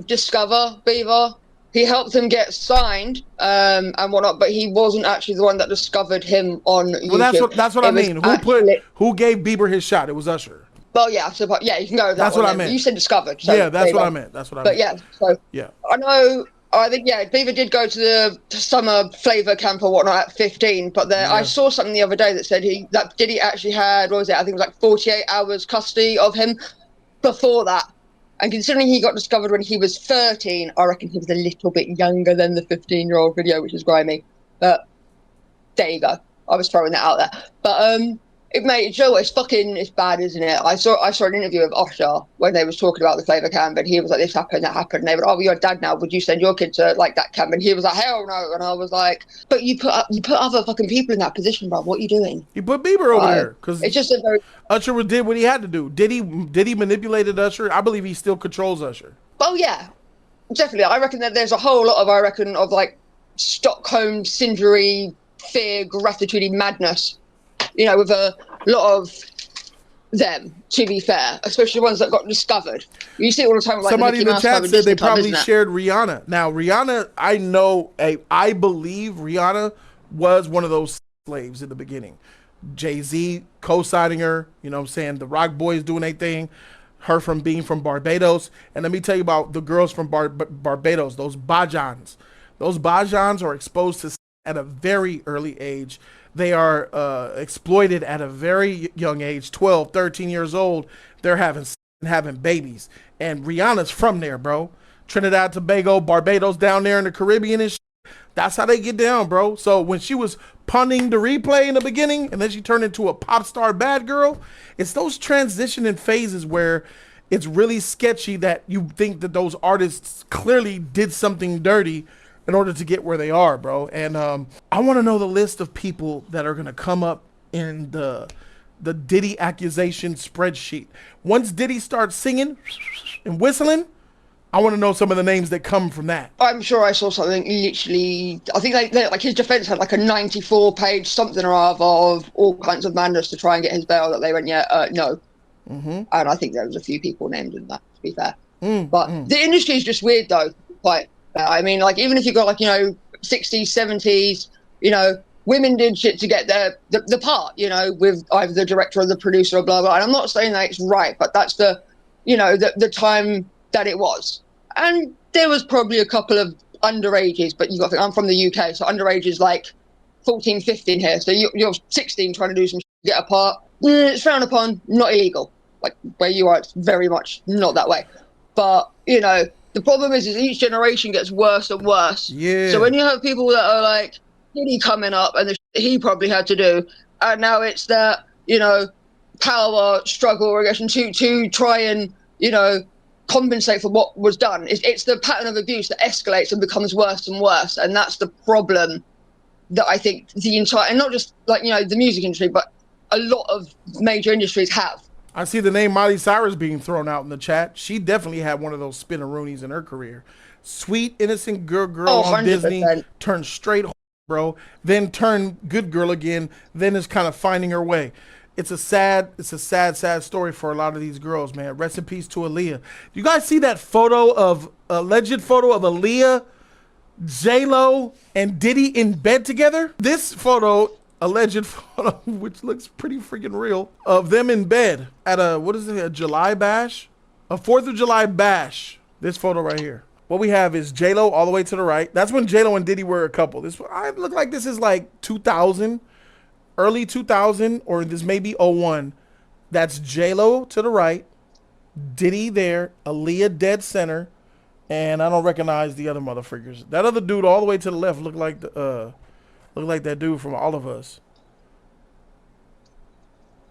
discover Beaver. He helped him get signed and whatnot, but he wasn't actually the one that discovered him on YouTube. Well, that's what I mean. Who gave Bieber his shot? It was Usher. Well, yeah, yeah, you can go with that. That's what I meant. You said discovered. So yeah, that's what I meant. That's what I meant. But yeah, so yeah, I think Beaver did go to the summer flavor camp or whatnot at 15, but I saw something the other day that said Diddy actually had, what was it? I think it was like 48 hours custody of him before that. And considering he got discovered when he was 13, I reckon he was a little bit younger than the 15-year-old video, which is grimy. But there you go. I was throwing that out there. But mate, Joe, it's bad, isn't it? I saw an interview of Usher when they was talking about the flavor camp, and he was like, this happened, that happened. And they went, oh, well, you're a dad now. Would you send your kid to like that camp? And he was like, hell no. And I was like, but you put other fucking people in that position, bro. What are you doing? You put Bieber over there because it's just a very Usher did what he had to do. Diddy manipulated Usher. I believe he still controls Usher. Oh yeah, definitely. I reckon that there's a whole lot of like Stockholm syndrome, fear, gratitude, madness. You know, with a lot of them, to be fair, especially the ones that got discovered. You see it all the time. Like somebody in the chat said they probably shared Rihanna. Now, Rihanna, I believe Rihanna was one of those slaves in the beginning. Jay-Z co-signing her, you know what I'm saying? The Rock Boys doing their thing. Her from being from Barbados. And let me tell you about the girls from Barbados, those Bajans. Those Bajans are exposed to at a very early age. They are exploited at a very young age, 12, 13 years old. They're having babies. And Rihanna's from there, bro. Trinidad, Tobago, Barbados, down there in the Caribbean and shit. That's how they get down, bro. So when she was punning the replay in the beginning and then she turned into a pop star bad girl, it's those transitioning phases where it's really sketchy that you think that those artists clearly did something dirty in order to get where they are, bro. And I want to know the list of people that are going to come up in the the Diddy accusation spreadsheet. Once Diddy starts singing and whistling, I want to know some of the names that come from that. I'm sure I saw something literally, I think like his defense had like a 94-page something or other of all kinds of madness to try and get his bail that they went, no. And I think there was a few people named in that, to be fair. But the industry is just weird though. Quite. I mean, like, even if you got like, 60s, 70s, women did shit to get the part, with either the director or the producer or blah, blah. And I'm not saying that it's right, but that's the time that it was. And there was probably a couple of underages, but you got to think, I'm from the UK, so underage is like 14, 15 here. So you're 16 trying to do some shit to get a part. It's frowned upon, not illegal. Like where you are, it's very much not that way. But, the problem is each generation gets worse and worse. Yeah. So when you have people that are like Diddy coming up and the shit he probably had to do, and now it's that, power struggle or aggression to try and, compensate for what was done. It's the pattern of abuse that escalates and becomes worse and worse. And that's the problem that I think the entire, and not just like, the music industry, but a lot of major industries have. I see the name Miley Cyrus being thrown out in the chat. She definitely had one of those spinneroonies in her career. Sweet, innocent girl on 100%. Disney, turned straight bro, then turned good girl again, then is kind of finding her way. It's a sad story for a lot of these girls, man. Rest in peace to Aaliyah. You guys see that alleged photo of Aaliyah, J-Lo, and Diddy in bed together? This photo, alleged photo, which looks pretty freaking real, of them in bed at a July bash? A 4th of July bash. This photo right here. What we have is J-Lo all the way to the right. That's when J-Lo and Diddy were a couple. I look like this is like 2000, early 2000, or this may be 01. That's J-Lo to the right, Diddy there, Aaliyah dead center, and I don't recognize the other motherfuckers. That other dude all the way to the left looked like that dude from All of Us.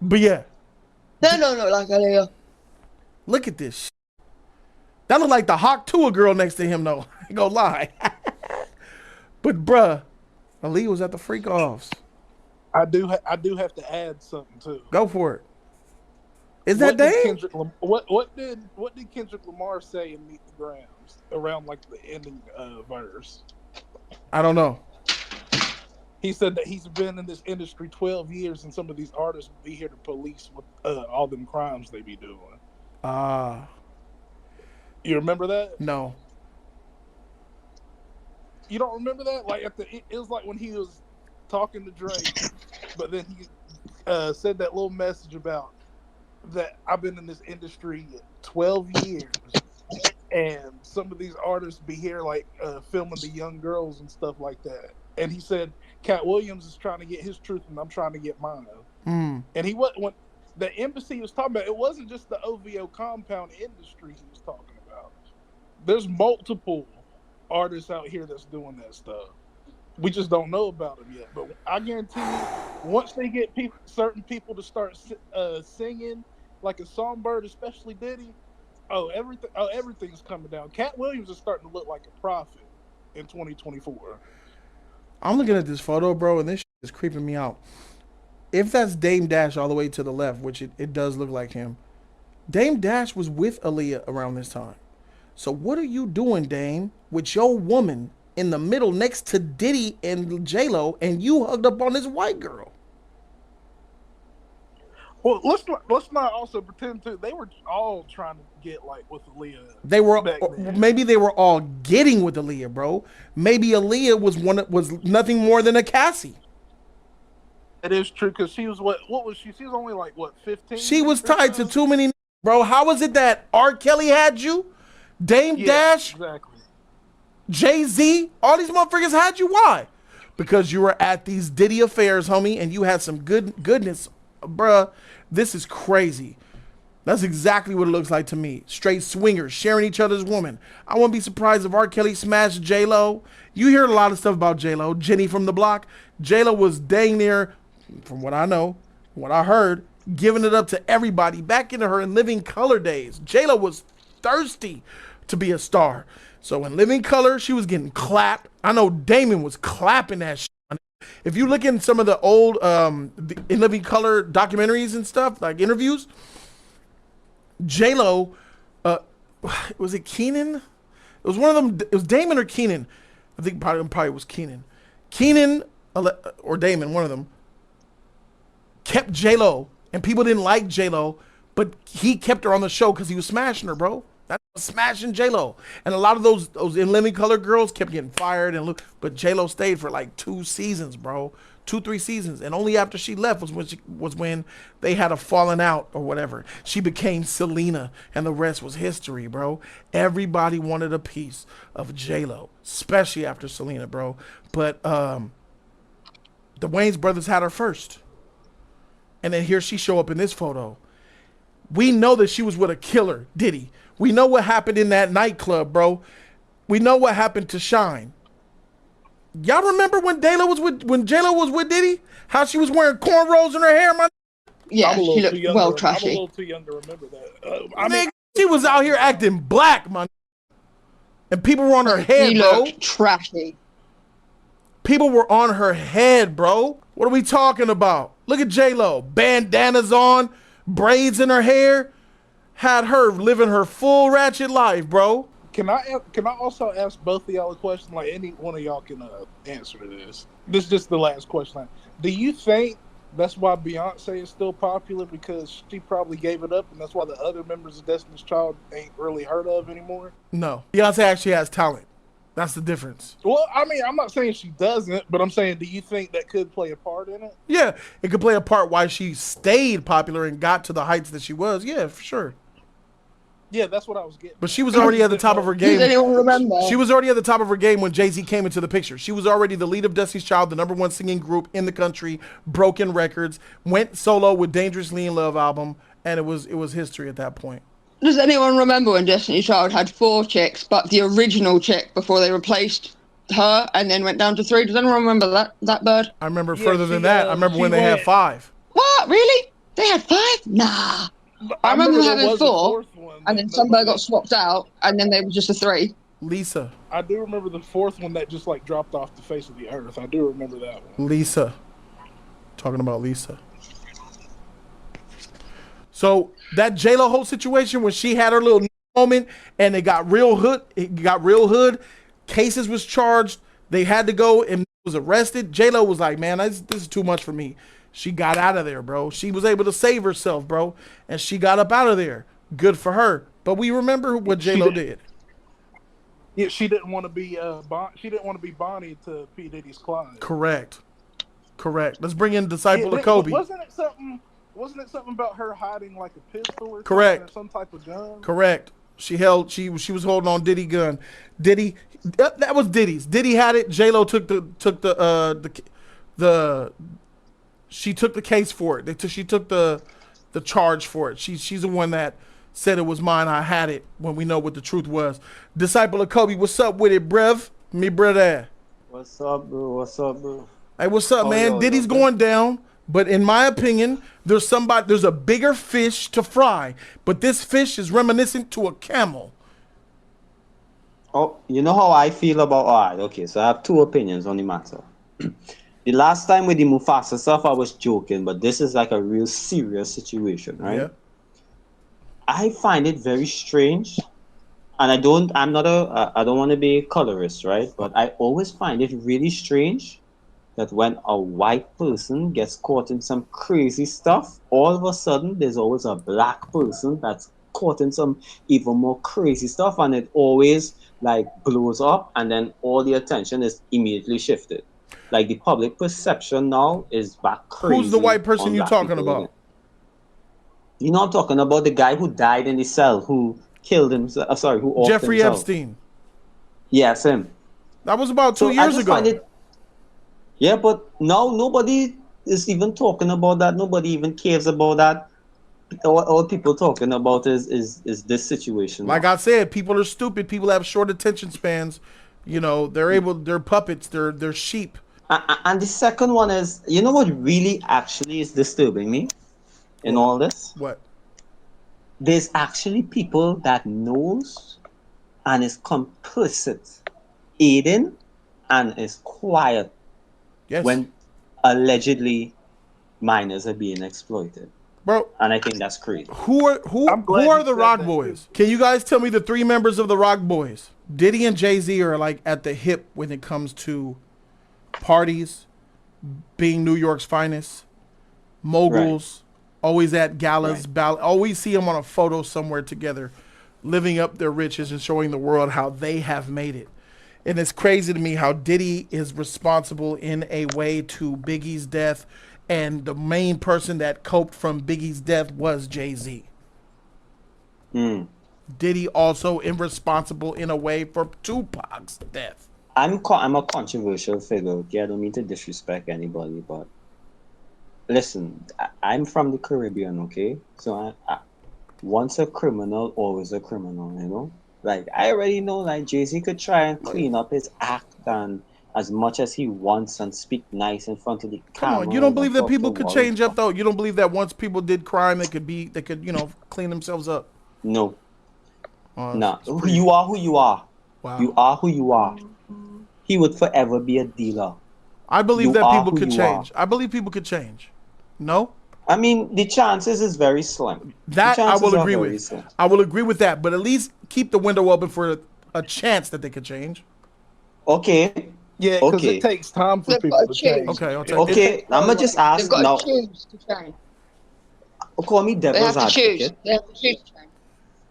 But yeah. No, like Aaliyah. Look at this shit. That looked like the Hawk Tua girl next to him, though. I ain't gonna lie. But bruh, Aaliyah was at the freak offs. I do have to add something too. Go for it. Is that Dame? What did Kendrick Lamar say in Meet the Grams around like the ending verse? I don't know. He said that he's been in this industry 12 years, and some of these artists will be here to police with all them crimes they be doing. You remember that? No. You don't remember that? Like it was like when he was talking to Drake, but then he said that little message about that I've been in this industry 12 years, and some of these artists be here like filming the young girls and stuff like that. And he said Cat Williams is trying to get his truth, and I'm trying to get mine. And he when the embassy was talking about, it wasn't just the OVO compound industry he was talking about. There's multiple artists out here that's doing that stuff. We just don't know about them yet. But I guarantee you, once they get certain people to start singing like a songbird, especially Diddy, everything's coming down. Cat Williams is starting to look like a prophet in 2024. I'm looking at this photo, bro, and this shit is creeping me out. If that's Dame Dash all the way to the left, which it does look like him, Dame Dash was with Aaliyah around this time. So what are you doing, Dame, with your woman in the middle next to Diddy and J-Lo, and you hugged up on this white girl? Well, let's not also pretend too. They were all trying to get like with Aaliyah. They were maybe they were all getting with Aaliyah, bro. Maybe Aaliyah was nothing more than a Cassie. It is true, because she was what was she? She was only like 15. She was tied to too many, bro. How was it that R. Kelly had you, Dame Dash, exactly, Jay-Z, all these motherfuckers had you? Why? Because you were at these Diddy affairs, homie, and you had some goodness, bruh. This is crazy. That's exactly what it looks like to me. Straight swingers sharing each other's woman. I wouldn't be surprised if R. Kelly smashed J-Lo. You hear a lot of stuff about J-Lo. Jenny from the Block. J-Lo was dang near, from what I know, what I heard, giving it up to everybody back into her in Living Color days. J-Lo was thirsty to be a star. So in Living Color, she was getting clapped. I know Damon was clapping that shit. If you look in some of the old In Living Color documentaries and stuff, like interviews, J-Lo, was it Keenan? It was one of them. It was Damon or Keenan. I think probably was Keenan. Keenan or Damon, one of them, kept J-Lo, and people didn't like J-Lo, but he kept her on the show because he was smashing her, bro. That was smashing J-Lo. And a lot of those In Living Color girls kept getting fired, but J-Lo stayed for like 2 seasons, bro. 2-3 seasons. And only after she left was when they had a falling out or whatever. She became Selena, and the rest was history, bro. Everybody wanted a piece of J-Lo, especially after Selena, bro. But the Wayans brothers had her first. And then here she show up in this photo. We know that she was with a killer, Diddy. We know what happened in that nightclub, bro. We know what happened to Shine. Y'all remember when J-Lo was with Diddy? How she was wearing cornrows in her hair, man? Yeah, she looked well I'm a trashy. little too young to remember that. I Man, mean, she was out here acting black, man. And people were on her head, She bro. looked trashy. People were on her head, bro. What are we talking about? Look at J-Lo. Bandanas on, braids in her hair. Had her living her full ratchet life, bro. Can I also ask both of y'all a question? Like, any one of y'all can answer to this. This is just the last question. Do you think that's why Beyonce is still popular, because she probably gave it up, and that's why the other members of Destiny's Child ain't really heard of anymore? No. Beyonce actually has talent. That's the difference. Well, I mean, I'm not saying she doesn't, but I'm saying, do you think that could play a part in it? Yeah, it could play a part why she stayed popular and got to the heights that she was. Yeah, for sure. Yeah, that's what I was getting. But she was already at the top of her game. Does anyone remember? She was already at the top of her game when Jay-Z came into the picture. She was already the lead of Destiny's Child, the #1 singing group in the country, broken records, went solo with Dangerously in Love album, and it was history at that point. Does anyone remember when Destiny's Child had 4 chicks, but the original chick before they replaced her and then went down to 3? Does anyone remember that bird? I remember further than that. I remember when they had 5. What? Really? They had 5? Nah. I remember having 4, and then somebody got swapped out, and then they were just a 3. Lisa. I do remember the 4th one that just like dropped off the face of the earth. I do remember that one. Lisa. Talking about Lisa. So that J-Lo whole situation when she had her little moment and it got real hood, cases was charged, they had to go and was arrested. J-Lo was like, man, this is too much for me. She got out of there, bro. She was able to save herself, bro, and she got up out of there. Good for her. But we remember what J-Lo did. Yeah, she didn't want to be Bonnie to P. Diddy's Clyde. Correct. Let's bring in Disciple of Kobe. Wasn't it something about her hiding like a pistol or Correct. something, or some type of gun? Correct. She was holding on Diddy gun. Diddy, that was Diddy's. Diddy had it. J-Lo took she took the case for it. She took the charge for it. She's the one that said it was mine. I had it when we know what the truth was. Disciple of Kobe, what's up with it, bruv? Me brother. What's up, bro? Hey, what's up, man? Diddy's going down, but in my opinion, there's a bigger fish to fry, but this fish is reminiscent to a camel. Oh, you know how I feel about... All right, okay, so I have 2 opinions on the matter. The last time with the Mufasa stuff, I was joking, but this is like a real serious situation, right? Yeah. I find it very strange, and I don't want to be colorist, right? But I always find it really strange that when a white person gets caught in some crazy stuff, all of a sudden there's always a black person that's caught in some even more crazy stuff, and it always like blows up, and then all the attention is immediately shifted. Like the public perception now is back crazy. Who's the white person you're talking about? You know, I'm talking about the guy who died in the cell, who killed himself. Who offed Jeffrey himself. Epstein. Yes, him. That was about 2 years ago. Yeah, but now nobody is even talking about that. Nobody even cares about that. All people talking about is this situation. Like I said, people are stupid. People have short attention spans. You know, they're puppets. They're sheep. And the second one is, you know what really actually is disturbing me in all this? What? There's actually people that knows and is complicit, aiding and is quiet yes. when allegedly minors are being exploited. Bro, and I think that's crazy. Who are the Rock Boys? Can you guys tell me the 3 members of the Rock Boys? Diddy and Jay-Z are like at the hip when it comes to parties, being New York's finest, moguls, always at galas, always see them on a photo somewhere together, living up their riches and showing the world how they have made it. And it's crazy to me how Diddy is responsible in a way to Biggie's death, and the main person that coped from Biggie's death was Jay-Z. Diddy also irresponsible in a way for Tupac's death. I'm a controversial figure. Okay, I don't mean to disrespect anybody, but listen, I'm from the Caribbean. Okay, so I once a criminal, always a criminal. You know, like I already know, like Jay-Z could try and clean up his act and as much as he wants and speak nice in front of the camera. Come on, you don't believe that people could change up though? You don't believe that once people did crime, they could clean themselves up? No. No. You are who you are. Wow. You are who you are. He would forever be a dealer. I believe that people could change. I believe people could change. No? I mean, the chances is very slim. That I will agree with. I will agree with that, but at least keep the window open for a chance that they could change. Okay. Yeah, because it takes time for people to change. Okay, I'm gonna just ask now. Choose to change. Call me devil's advocate. They have to choose to change.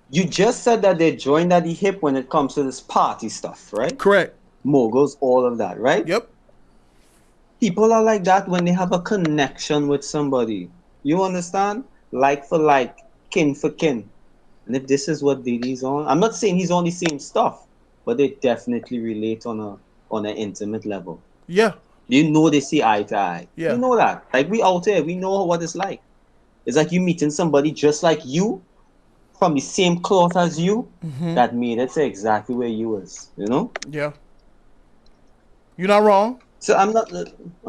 You just said that they joined at the hip when it comes to this party stuff, right? Correct. Moguls, all of that, right? Yep. People are like that when they have a connection with somebody. You understand? Like for like, kin for kin. And if this is what Diddy's on, I'm not saying he's on the same stuff, but they definitely relate on an intimate level. Yeah. You know they see eye to eye. Yeah. You know that. Like we out here, we know what it's like. It's like you meeting somebody just like you, from the same cloth as you, that made it to exactly where you was. You know? Yeah. You're not wrong. So I'm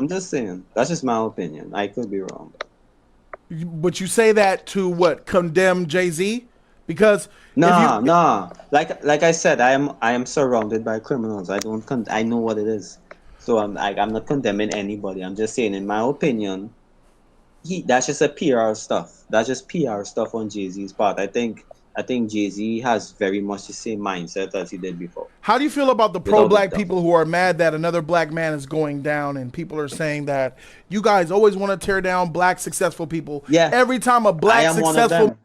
just saying. That's just my opinion. I could be wrong. But you say that to what? Condemn Jay-Z? Because Nah. Like I said, I am surrounded by criminals. I know what it is. So I'm not condemning anybody. I'm just saying, in my opinion, that's just a PR stuff. That's just PR stuff on Jay-Z's part. I think Jay-Z has very much the same mindset as he did before. How do you feel about the pro-black people who are mad that another black man is going down, and people are saying that you guys always want to tear down black successful people? Yeah. Every time a black successful man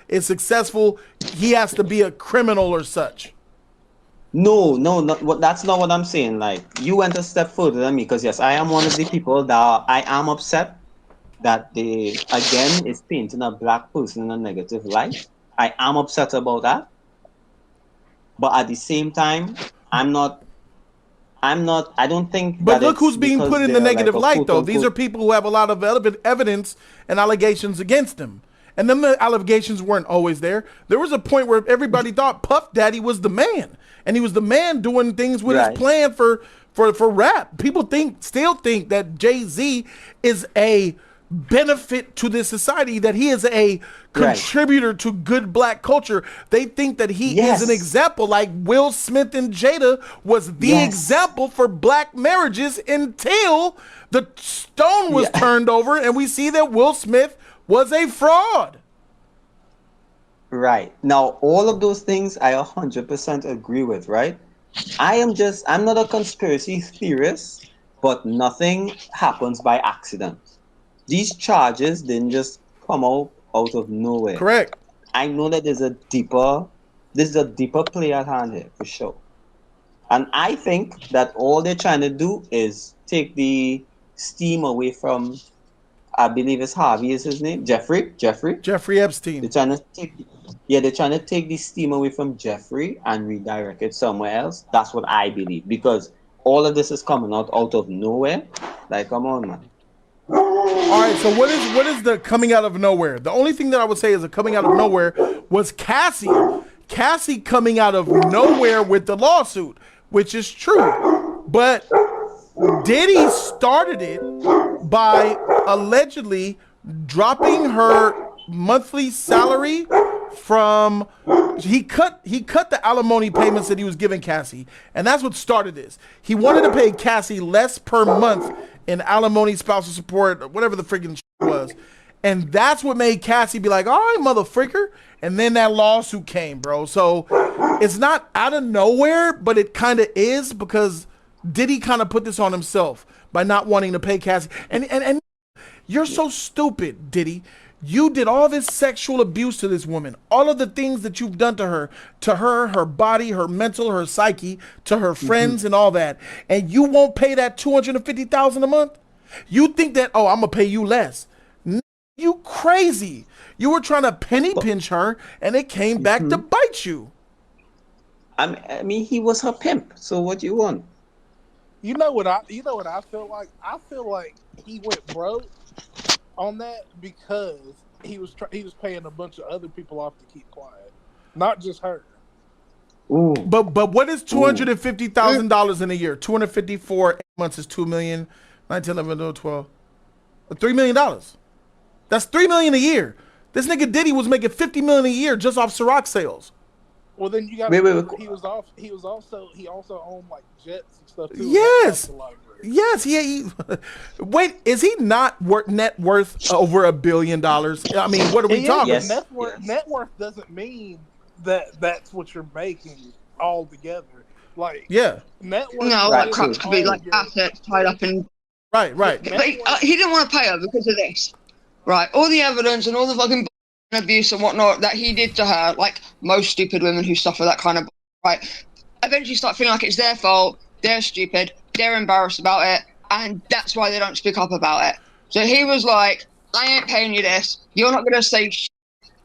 is successful, he has to be a criminal or such. No, that's not what I'm saying. Like, you went a step further than me, because yes, I am one of the people that I am upset that they again is painting a black person in a negative light. I am upset about that. But at the same time, I don't think. But look who's being put in the negative light, though. These are people who have a lot of evidence and allegations against them. And then the allegations weren't always there. There was a point where everybody thought Puff Daddy was the man. And he was the man doing things with his plan for rap. People still think that Jay-Z is a benefit to this society, that he is a contributor to good black culture. They think that he is an example, like Will Smith and Jada was the example for black marriages until the stone was turned over and we see that Will Smith was a fraud. Right. Now, all of those things I 100% agree with, right? I'm not a conspiracy theorist, but nothing happens by accident. These charges didn't just come out of nowhere. Correct. I know that there's a deeper play at hand here, for sure. And I think that all they're trying to do is take the steam away from, I believe it's Harvey is his name, Jeffrey Epstein. They're trying to take the steam away from Jeffrey and redirect it somewhere else. That's what I believe, because all of this is coming out of nowhere. Like, come on, man. All right, so what is the coming out of nowhere? The only thing that I would say is a coming out of nowhere was Cassie. Cassie coming out of nowhere with the lawsuit, which is true. But Diddy started it by allegedly dropping her monthly salary from he cut the alimony payments that he was giving Cassie, and that's what started this. He wanted to pay Cassie less per month in alimony, spousal support, whatever the freaking shit was. And that's what made Cassie be like, all right, mother freaker. And then that lawsuit came, bro. So it's not out of nowhere, but it kind of is, because Diddy kind of put this on himself by not wanting to pay Cassie. And you're so stupid, Diddy. You did all this sexual abuse to this woman, all of the things that you've done to her, her body, her mental, her psyche, to her friends and all that. And you won't pay that $250,000 a month? You think that, oh, I'm going to pay you less. You crazy. You were trying to penny pinch her, and it came back to bite you. I mean, he was her pimp. So what do you want? You know what I feel like? I feel like he went broke on that because he was paying a bunch of other people off to keep quiet, not just her. Ooh. But what is $250,000 in a year? 254 8 months is $2 million. 19, 11, 12, $3 million. That's $3 million a year. This nigga Diddy was making $50 million a year just off Ciroc sales. Well, then you got. He also owned like jets and stuff too. Yes. Yes. Wait, is he not net worth over $1 billion? I mean, what are we talking? Yes. Net worth doesn't mean that that's what you're making all together. Like, yeah. Net worth. No, like crap could be like assets tied up in. Right. He didn't want to pay her because of this. Right, all the evidence and all the fucking abuse and whatnot that he did to her, like most stupid women who suffer that kind of, right, eventually start feeling like it's their fault, they're stupid, they're embarrassed about it, and that's why they don't speak up about it. So he was like, I ain't paying you this, you're not going to say shit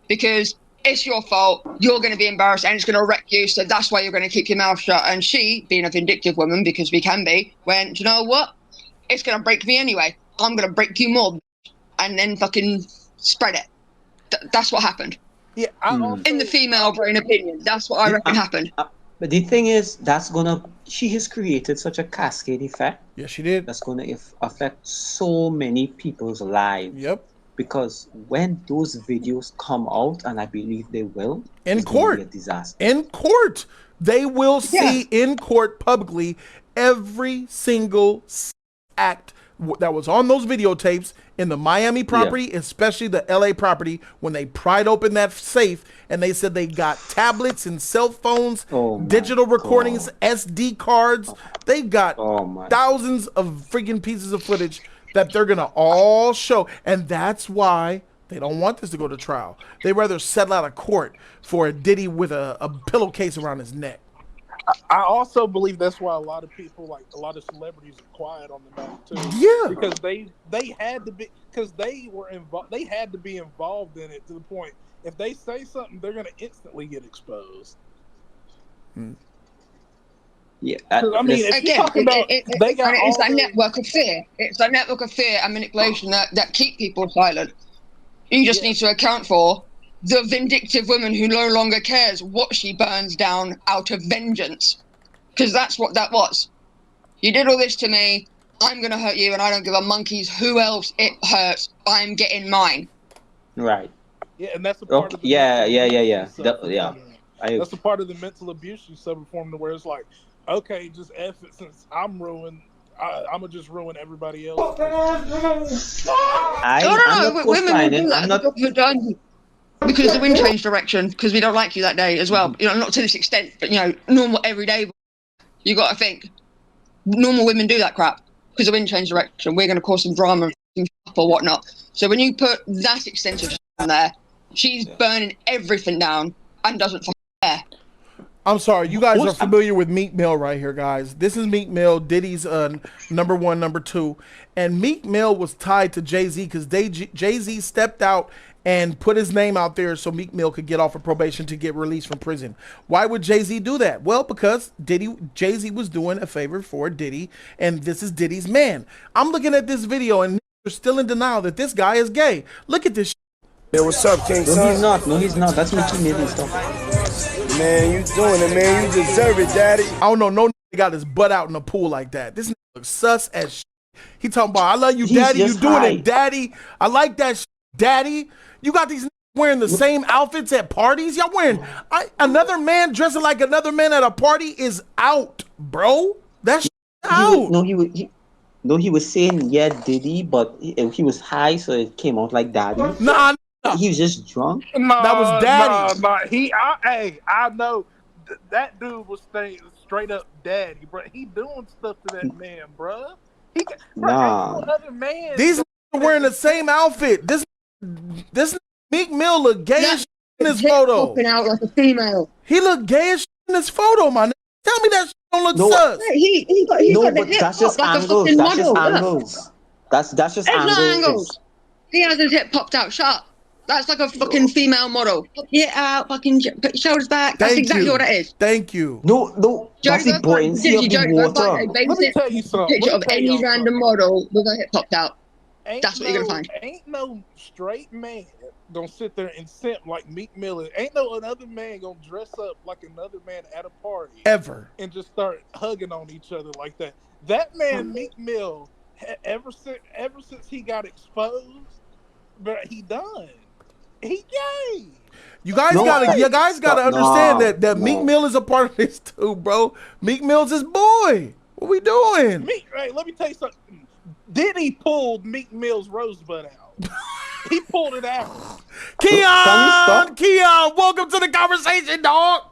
because it's your fault, you're going to be embarrassed and it's going to wreck you, so that's why you're going to keep your mouth shut. And she, being a vindictive woman, because we can be, went, you know what, it's going to break me anyway, I'm going to break you more. And then fucking spread it. That's what happened. Yeah, in the female brain opinion, that's what I reckon happened. But the thing is, she has created such a cascade effect. Yes, she did. That's gonna affect so many people's lives. Yep. Because when those videos come out, and I believe they will, in court, a disaster. In court, they will see in court publicly every single act that was on those videotapes in the Miami property, especially the LA property, when they pried open that safe and they said they got tablets and cell phones, digital recordings, SD cards. They've got thousands of freaking pieces of footage that they're going to all show. And that's why they don't want this to go to trial. They'd rather settle out of court for a Diddy with a pillowcase around his neck. I also believe that's why a lot of people, like a lot of celebrities, are quiet on the matter too. Yeah, because they had to be, because they were involved. They had to be involved in it to the point if they say something, they're going to instantly get exposed. Yeah, I mean, if you talk about, they got it's that network of fear. It's that network of fear and manipulation that keep people silent. You just need to account for the vindictive woman who no longer cares what she burns down out of vengeance. Because that's what that was. You did all this to me, I'm going to hurt you, and I don't give a monkey's who else it hurts. I'm getting mine. Right. Yeah, and that's a part of the I agree. That's a part of the mental abuse you suffer from, to where it's like, okay, just F it, since I'm ruined, I'm going to just ruin everybody else. I'm not because the wind changed direction, because we don't like you that day as well. You know, not to this extent, but you know, normal everyday. You got to think, normal women do that crap because the wind changed direction. We're going to cause some drama or whatnot. So when you put that extensive on there, she's burning everything down and doesn't care. I'm sorry, you guys are familiar with Meek Mill right here, guys. This is Meek Mill, Diddy's number one, number two, and Meek Mill was tied to Jay-Z because Jay-Z stepped out and put his name out there so Meek Mill could get off of probation to get released from prison. Why would Jay-Z do that? Well, because Jay-Z was doing a favor for Diddy, and this is Diddy's man. I'm looking at this video, and they're still in denial that this guy is gay. Look at this shit. Hey, what's up, King? No, he's not. No, he's not. That's Mickey Mill and stuff. Man, you doing it, man. You deserve it, daddy. I don't know. No nigga got his butt out in the pool like that. This nigga looks sus as shit. He talking about, I love you, daddy. You doing it, daddy. I like that shit, daddy. You got these wearing the same outfits at parties. Y'all wearing another man dressing like another man at a party is out, bro. That's out. No, he was saying yeah, Diddy, but he was high, so it came out like Daddy. Nah, he was just drunk. That was Daddy. I know that dude was staying straight up Daddy, bro. He doing stuff to that man, bro. He, bro, Nah. ain't no other man. These are wearing the same outfit. This Meek Mill look gay as shit in this photo. Popping out like a female. He look gay as shit in this photo, man. Tell me that shit don't look sus. He got the but hip that's hop just like angles. a fucking That's just model. angles. That's just There's angles. no angles. He has his hip popped out. Shut up. That's like a fucking female model. Put your head out, fucking put your shoulders back. That's exactly what it is. Thank you. No. That's the buoyancy of the water. Let me tell you something. Picture of any random model with her hip popped out. That's what you're gonna find. Ain't no straight man gonna sit there and simp like Meek Mill. Ain't no another man gonna dress up like another man at a party ever and just start hugging on each other like that. That man Meek Mill, ever since he got exposed, but he done. He gay. You guys gotta understand that Meek Mill is a part of this too, bro. Meek Mill's his boy. What we doing? Hey, let me tell you something. Diddy pulled Meek Mill's rosebud out. He pulled it out. Keon, welcome to the conversation, dog.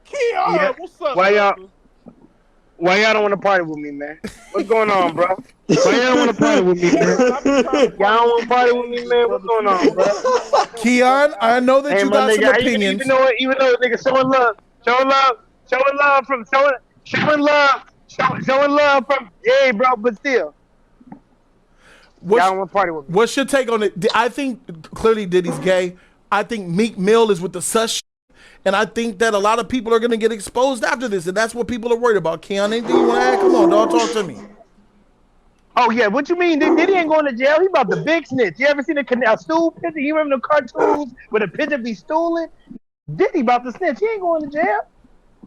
Keon, what's up? Why y'all don't want to party with me, man? What's going on, bro? Why y'all don't want to party with me, man? Y'all don't want to party with me, man? What's going on, bro? Keon, I know that you got some opinions. Even though nigga showing love from bro, but still. Y'all don't want to party with me. What's your take on it? I think clearly Diddy's gay. I think Meek Mill is with the sus shit. And I think that a lot of people are going to get exposed after this. And that's what people are worried about. Keon, anything you want to add? Come on, dog. Talk to me. Oh, yeah. What you mean? Diddy ain't going to jail. He about the big snitch. You ever seen a stool picture? You remember the cartoons where the picture be stolen? Diddy about the snitch. He ain't going to jail.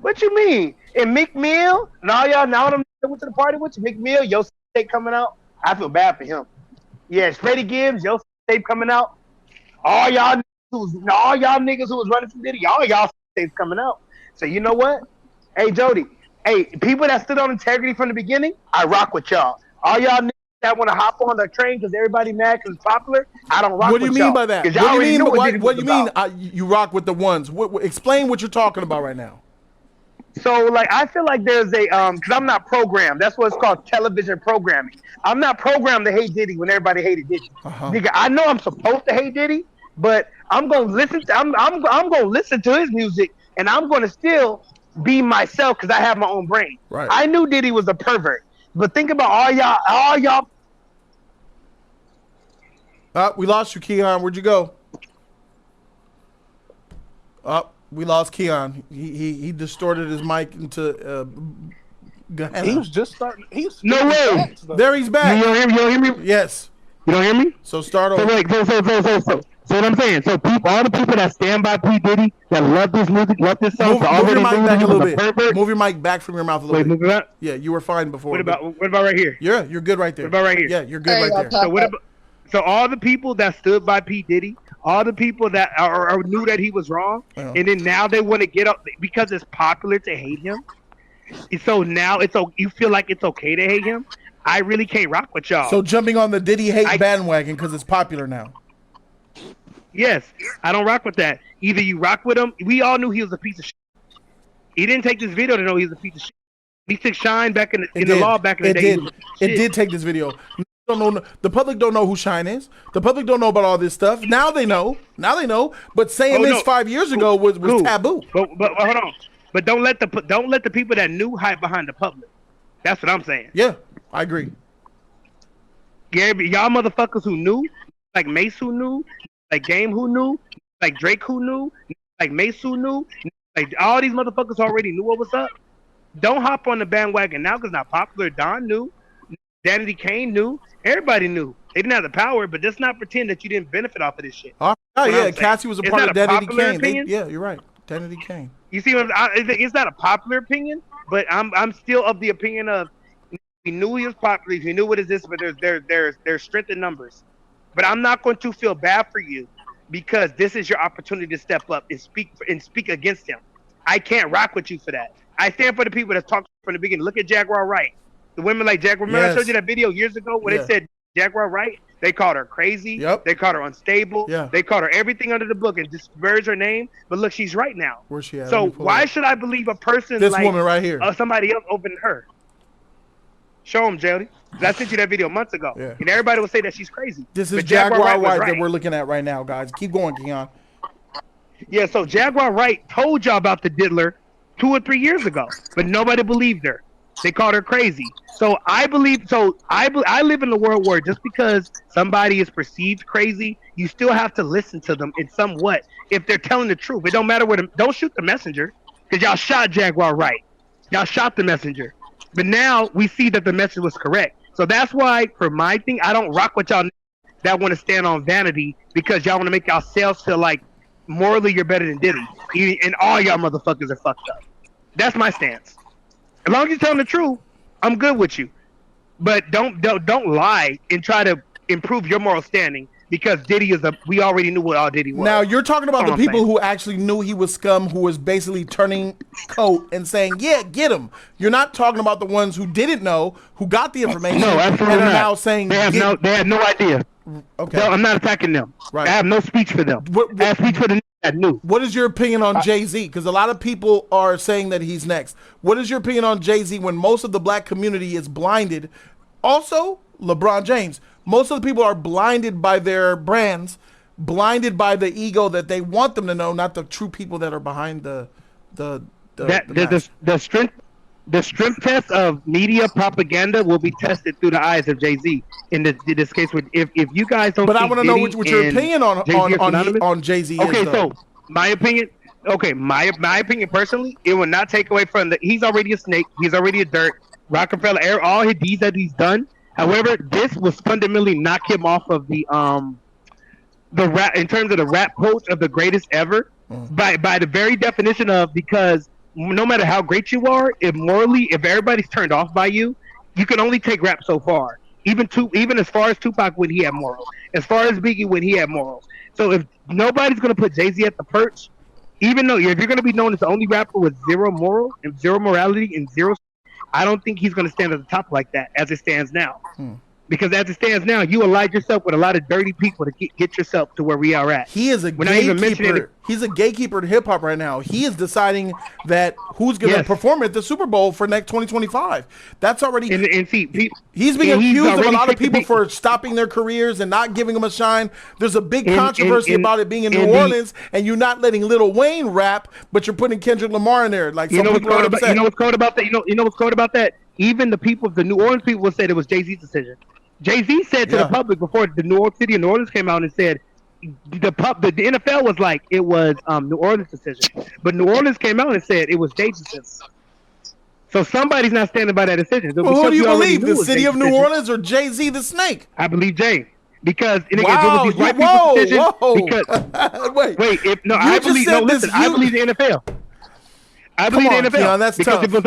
What you mean? And Meek Mill, and all y'all now them went to the party with you. Meek Mill, your tape coming out. I feel bad for him. Yeah, Freddie Gibbs, your tape coming out. All y'all niggas who was running from Diddy, y'all tapes coming out. So you know what? Hey Jody, people that stood on integrity from the beginning, I rock with y'all. All y'all niggas that want to hop on the train because everybody mad because it's popular, I don't rock with y'all. What do you mean by that? What do you mean you rock with the ones? Explain what you're talking about right now. So, like, I feel like there's a, because I'm not programmed. That's what it's called, television programming. I'm not programmed to hate Diddy when everybody hated Diddy. Nigga, I know I'm supposed to hate Diddy, but I'm gonna listen. I'm gonna listen to his music, and I'm gonna still be myself because I have my own brain. Right. I knew Diddy was a pervert, but think about all y'all. We lost you, Keon. Where'd you go? We lost Keon. He distorted his mic into Gehenna. He was just starting. No way. There he's back. You don't hear me? Yes. You don't hear me? So start over. So what I'm saying, all the people that stand by P. Diddy, that love this music, love this song, move your mic back a little bit. Move your mic back from your mouth a little bit. Move it up? Yeah, you were fine before. What about right here? Yeah, you're good right there. What about right here? Yeah, you're good right there. So all the people that stood by P. Diddy, all the people that are knew that he was wrong, and then now they want to get up because it's popular to hate him. So now you feel like it's okay to hate him. I really can't rock with y'all. So jumping on the Diddy hate bandwagon because it's popular now. Yes, I don't rock with that. Either you rock with him. We all knew he was a piece of shit. He didn't take this video to know he was a piece of shit. He took shine back in the law back in the day. It did take this video. The public don't know who Shine is. The public don't know about all this stuff. Now they know. But saying this 5 years ago was taboo. But hold on. But don't let the people that knew hide behind the public. That's what I'm saying. Yeah, I agree. Yeah, y'all motherfuckers who knew, like Mace who knew, like Game who knew, like Drake who knew, like Mace who knew, like all these motherfuckers already knew what was up. Don't hop on the bandwagon now because it's not popular. Don knew. Danity Kane knew. Everybody knew. They didn't have the power, but let's not pretend that you didn't benefit off of this shit. Oh, yeah, Cassie was a part of Danity Kane. Yeah, you're right. Danity Kane. You see, it's not a popular opinion, but I'm still of the opinion of we knew he was popular. We knew what is this, but there's strength in numbers. But I'm not going to feel bad for you because this is your opportunity to step up and speak against him. I can't rock with you for that. I stand for the people that talked from the beginning. Look at Jaguar Wright. The women like Jaguar. Remember I showed you that video years ago when Yeah. it said Jaguar Wright? They called her crazy. Yep. They called her unstable. Yeah. They called her everything under the book and disparaged her name. But look, she's right now. Where's she at? So Let me pull why it up. should I believe a person This like woman right here. Somebody else over than her? Show him, Jody. I sent you that video months ago, and everybody will say that she's crazy. This is But Jaguar Wright was White right. that we're looking at right now, guys. Keep going, Keon. Yeah, so Jaguar Wright told y'all about the diddler 2 or 3 years ago, but nobody believed her. They called her crazy. So I believe. So I live in a world where just because somebody is perceived crazy, you still have to listen to them in somewhat if they're telling the truth. It don't matter what. Don't shoot the messenger, because y'all shot Jaguar Wright. Y'all shot the messenger, but now we see that the message was correct. So that's why, for my thing, I don't rock with y'all that want to stand on vanity because y'all want to make yourselves feel like morally you're better than Diddy, and all y'all motherfuckers are fucked up. That's my stance. As long as you're telling the truth, I'm good with you. But don't lie and try to improve your moral standing because Diddy is we already knew what all Diddy was. Now you're talking about That's the all I'm people saying. who actually knew he was scum, who was basically turning coat and saying, "Yeah, get him." You're not talking about the ones who didn't know, who got the information, No, absolutely and are not. now saying they had no idea. Okay, No, I'm not attacking them. Right. I have no speech for them. I have speech for the that knew. What is your opinion on Jay-Z? Because a lot of people are saying that he's next. What is your opinion on Jay-Z when most of the black community is blinded? Also, LeBron James. Most of the people are blinded by their brands, blinded by the ego that they want them to know, not the true people that are behind the mask. The strength test of media propaganda will be tested through the eyes of Jay-Z in this case. If you guys don't, But I think want to know Diddy what your and opinion Jay-Z are synonymous- on Jay-Z Okay, is. though. so my opinion. Okay, my opinion personally, it will not take away from he's already a snake. He's already a dirt. Rockefeller, all his deeds that he's done. However, this was fundamentally knock him off of the rap in terms of the rap coach of the greatest ever by the very definition of, because no matter how great you are, if everybody's turned off by you, you can only take rap so far. Even as far as Tupac when he had morals, as far as Biggie when he had morals. So if nobody's gonna put Jay-Z at the perch, even though if you're gonna be known as the only rapper with zero moral and zero morality and zero, I don't think he's gonna stand at the top like that as it stands now. Because as it stands now, you allied yourself with a lot of dirty people to get yourself to where we are at. He is a gatekeeper. He's a gatekeeper to hip hop right now. He is deciding that who's going to perform at the Super Bowl for next 2025. That's already. And see, he's being accused of a lot of people for stopping their careers and not giving them a shine. There's a big controversy about it being in New Orleans, and you're not letting Lil Wayne rap, but you're putting Kendrick Lamar in there. Like some people are upset. You know what's cold about that? You know what's cold about that? Even the people, the New Orleans people, said it was Jay-Z's decision. Jay-Z said to the public before the City of New Orleans came out and said the NFL was like it was New Orleans' decision, but New Orleans came out and said it was Jay's decision. So somebody's not standing by that decision. Well, who do you believe, the City of New Orleans or Jay-Z the Snake? I believe Jay, because wow, it was these white people's decision. Because, I believe the NFL. I believe the NFL. Keon, that's because tough. if it was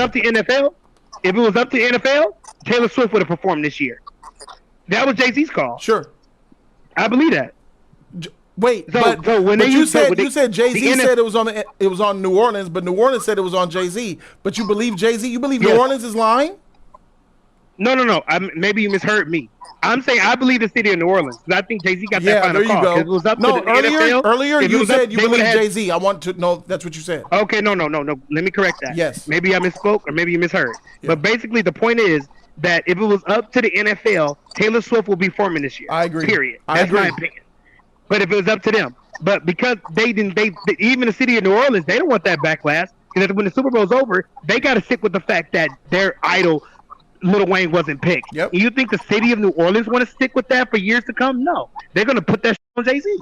up to NFL, Taylor Swift would have performed this year. That was Jay-Z's call. Sure, I believe that. Wait, but you said Jay-Z said it was on New Orleans, but New Orleans said it was on Jay-Z. But you believe Jay-Z? You believe New Orleans is lying? No. Maybe you misheard me. I'm saying I believe the city of New Orleans. I think Jay-Z got that final call. There you It was go. up to the NFL. Earlier If it you was said up, you they believe would've had- Jay-Z. I want to know that's what you said. Okay, no. Let me correct that. Yes. Maybe I misspoke or maybe you misheard. Yeah. But basically the point is that if it was up to the NFL, Taylor Swift will be forming this year. I agree. Period. That's my opinion. But if it was up to them. But because even the city of New Orleans, they don't want that backlash. Because when the Super Bowl's over, they got to stick with the fact that their idol, Lil Wayne, wasn't picked. Yep. You think the city of New Orleans want to stick with that for years to come? No. They're going to put that shit on Jay-Z.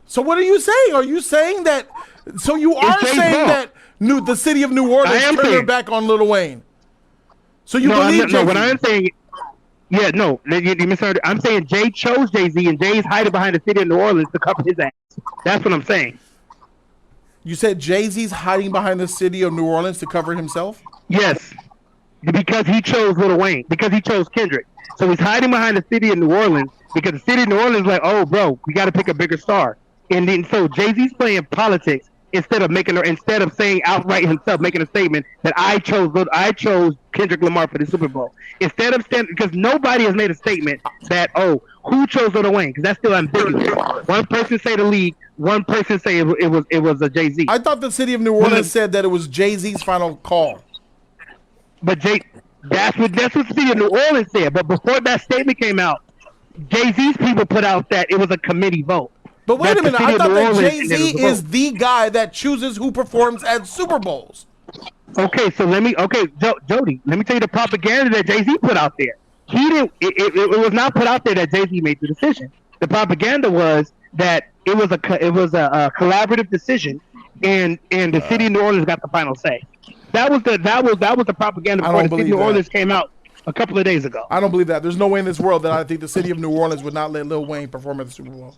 So what are you saying? Are you saying that? So you are saying that the city of New Orleans turned their back on Lil Wayne? So you believe Jay-Z? No, what I'm saying... Yeah, no, you misheard. I'm saying Jay chose Jay-Z, and Jay's hiding behind the city of New Orleans to cover his ass. That's what I'm saying. You said Jay-Z's hiding behind the city of New Orleans to cover himself? Yes, because he chose Lil Wayne, because he chose Kendrick. So he's hiding behind the city of New Orleans because the city of New Orleans is like, oh, bro, we got to pick a bigger star. And then so Jay-Z's playing politics instead of saying outright himself, making a statement that I chose Kendrick Lamar for the Super Bowl. Instead of standing, because nobody has made a statement that who chose Lil Wayne, because that's still ambiguous. One person say the league, one person say it was a Jay-Z. I thought the city of New Orleans said that it was Jay-Z's final call. But that's what the city of New Orleans said. But before that statement came out, Jay-Z's people put out that it was a committee vote. But wait a minute, I thought that Jay-Z is the guy that chooses who performs at Super Bowls. Okay, so Jody, let me tell you the propaganda that Jay-Z put out there. He didn't. It was not put out there that Jay-Z made the decision. The propaganda was that it was a collaborative decision, and the city of New Orleans got the final say. That was the propaganda before the city of New Orleans came out a couple of days ago. I don't believe that. There's no way in this world that I think the city of New Orleans would not let Lil Wayne perform at the Super Bowl.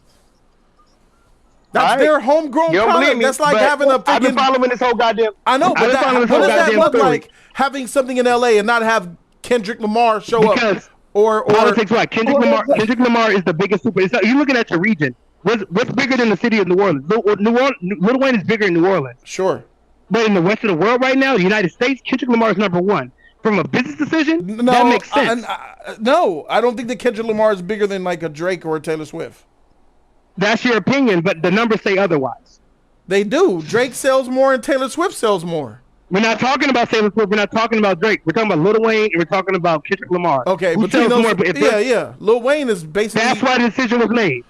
That's their homegrown product. That's like having a. I've been following this whole goddamn. I know, but what does that look like? Having something in LA and not have Kendrick Lamar show up, or politics, right? Kendrick Lamar is the biggest super. You're looking at your region. What's bigger than the city of New Orleans? Lil Wayne is bigger in New Orleans. Sure. But in the rest of the world right now, the United States, Kendrick Lamar is number one. From a business decision, that makes sense. No, I don't think that Kendrick Lamar is bigger than like a Drake or a Taylor Swift. That's your opinion, but the numbers say otherwise. They do. Drake sells more and Taylor Swift sells more. We're not talking about Taylor Swift. We're not talking about Drake. We're talking about Lil Wayne, and we're talking about Kendrick Lamar. Okay, but yeah. Lil Wayne is basically. That's why the decision was made.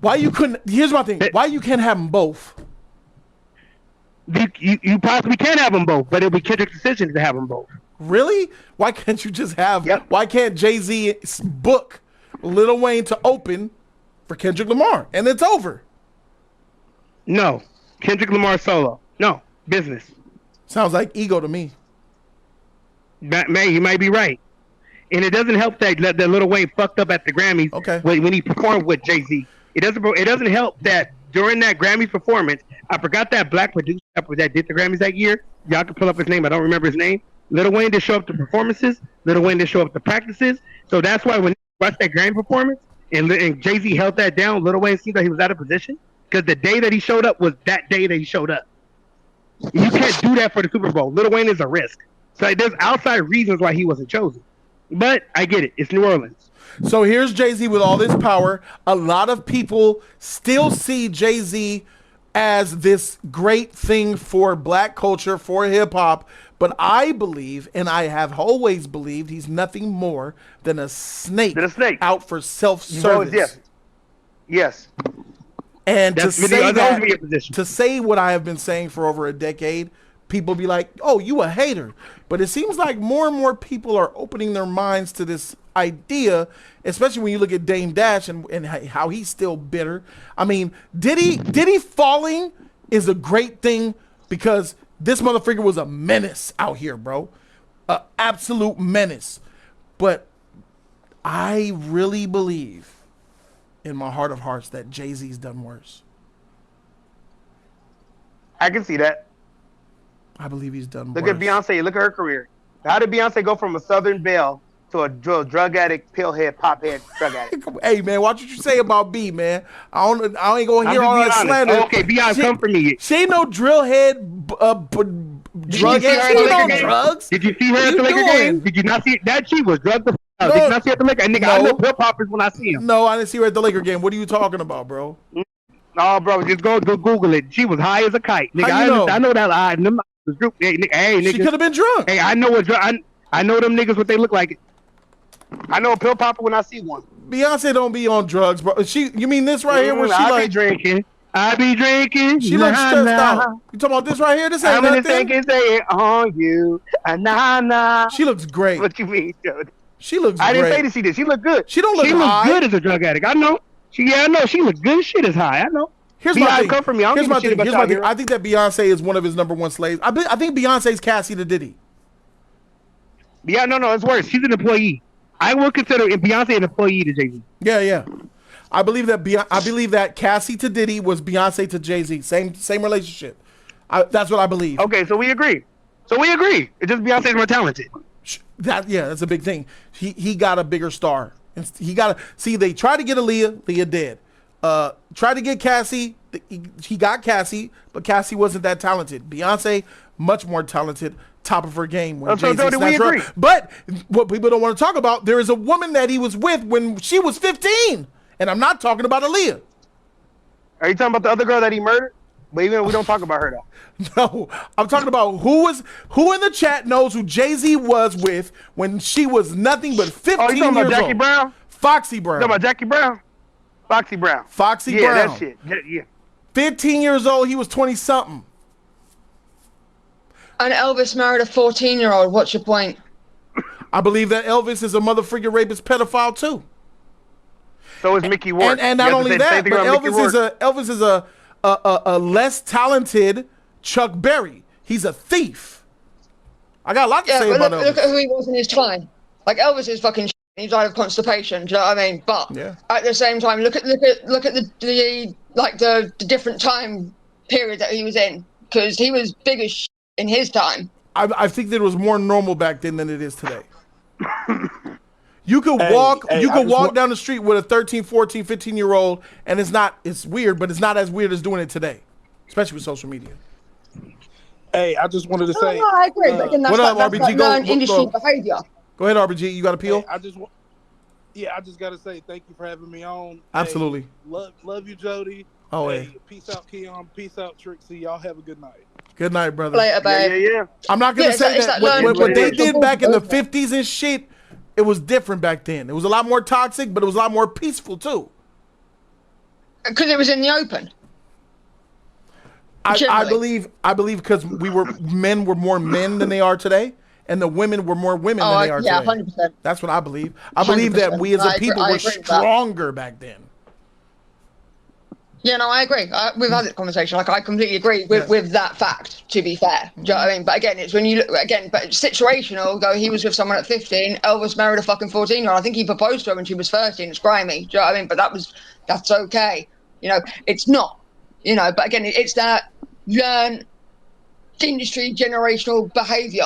Why you couldn't? Here's my thing. Why you can't have them both? You possibly can have them both, but it'll be Kendrick's decision to have them both. Really? Why can't you just have? Yep. Why can't Jay-Z book Lil Wayne to open for Kendrick Lamar and it's over? No, Kendrick Lamar solo. No, business. Sounds like ego to me. Man, you might be right. And it doesn't help that Lil Wayne fucked up at the Grammys. Okay. When he performed with Jay-Z. It doesn't help that during that Grammy performance, I forgot that black producer that did the Grammys that year. Y'all can pull up his name. I don't remember his name. Lil Wayne didn't show up to performances. Lil Wayne didn't show up to practices. So that's why when he watched that Grammy performance and Jay-Z held that down, Lil Wayne seemed like he was out of position because the day that he showed up was that day that he showed up. You can't do that for the Super Bowl. Lil Wayne is a risk. So there's outside reasons why he wasn't chosen. But I get it. It's New Orleans. So here's Jay-Z with all this power. A lot of people still see Jay-Z as this great thing for black culture, for hip-hop. But I believe, and I have always believed, he's nothing more than a snake, out for self-service. Yes. And to say what I have been saying for over a decade, people be like, oh, you a hater. But it seems like more and more people are opening their minds to this idea, especially when you look at Dame Dash and how he's still bitter. I mean, Diddy falling is a great thing because this motherfucker was a menace out here, bro. An absolute menace. But I really believe in my heart of hearts that Jay-Z's done worse. I can see that. I believe he's done Look worse. at Beyonce. Look at her career. How did Beyonce go from a Southern belle to a drug addict, pillhead, pophead drug addict? Hey, man, watch what you say about B, man. I ain't going to hear all that slander. Okay, Beyonce, come for me. She ain't no drill head, drug head. She ain't on drugs. Did you see her at the Laker game? Did you not see that? She was drugged the out. Did you not see her at the Laker? Nigga, I know hip hoppers when I see him. No, I didn't see her at the Laker game. What are you talking about, bro? No, bro, just go Google it. She was high as a kite. Nigga, I know that lie. Hey, nigga. She could have been drunk. Hey, I know what I know them niggas what they look like. I know a pill popper when I see one. Beyonce don't be on drugs, bro. You mean this right here where she I be drinking. She looks stressed out. You talking about this right here? This ain't nothing. Thinking, say it on you. Nah. She looks great. What you mean, Jody? She looks great. I didn't say that she did. She looked good. She don't look high. She looks good as a drug addict. I know. I know. She looks good as shit as high. I know. Here's my thing. Come for me. Here's my thing. I think that Beyonce is one of his number one slaves. I think Beyonce's Cassie to Diddy. Yeah, no, it's worse. She's an employee. I would consider Beyonce an employee to Jay-Z. Yeah. I believe that Cassie to Diddy was Beyonce to Jay-Z. Same relationship. That's what I believe. Okay, so we agree. It's just Beyonce's more talented. That's a big thing. He got a bigger star. They tried to get Aaliyah did. Tried to get Cassie, he got Cassie, but Cassie wasn't that talented. Beyonce, much more talented, top of her game. When So, Jay-Z we snatched her agree. up. But what people don't want to talk about, there is a woman that he was with when she was 15. And I'm not talking about Aaliyah. Are you talking about the other girl that he murdered? But even we don't talk about her though. No, I'm talking about who in the chat knows who Jay-Z was with when she was nothing but 15 Oh, you talking years about Jackie old. Brown? Foxy Brown. You talking about Jackie Brown? Foxy Brown. Foxy yeah, Brown. that shit. Yeah. 15 years old, he was 20-something. And Elvis married a 14-year-old. What's your point? I believe that Elvis is a motherfucking rapist pedophile too. So is Mickey Rourke. And not only that, but Elvis is a less talented Chuck Berry. He's a thief. I got a lot to say about Elvis. Look at who he was in his time. Like Elvis is fucking shit. He died of constipation. Do you know what I mean? But at the same time, look at the different time period that he was in, because he was big as shit in his time. I think that it was more normal back then than it is today. You could walk down the street with a 13, 14, 15-year-old, and it's weird, but it's not as weird as doing it today, especially with social media. Hey, I just wanted to say. No, I agree. But again, that's RBG? learned industry behavior. Go ahead, RBG. You got appeal? Hey, I just got to say thank you for having me on. Absolutely. Hey, love you, Jody. Oh, hey. Peace out, Keon. Peace out, Trixie. Y'all have a good night. Good night, brother. Later, babe. Yeah. I'm not going to say that what they did back in the 50s and shit, it was different back then. It was a lot more toxic, but it was a lot more peaceful, too. Because it was in the open. I believe because men were more men than they are today, and the women were more women than they are today. 100%. That's what I believe. I believe that we as a people were stronger back then. Yeah, no, I agree. We've had this conversation. Like, I completely agree with that fact, to be fair. Do you know what I mean? But again, it's when you look, but situational, go, he was with someone at 15, Elvis married a fucking 14-year-old. I think he proposed to her when she was 13. It's grimy. Do you know what I mean? But that's okay. You know, it's not. You know, but again, it's that learned industry generational behavior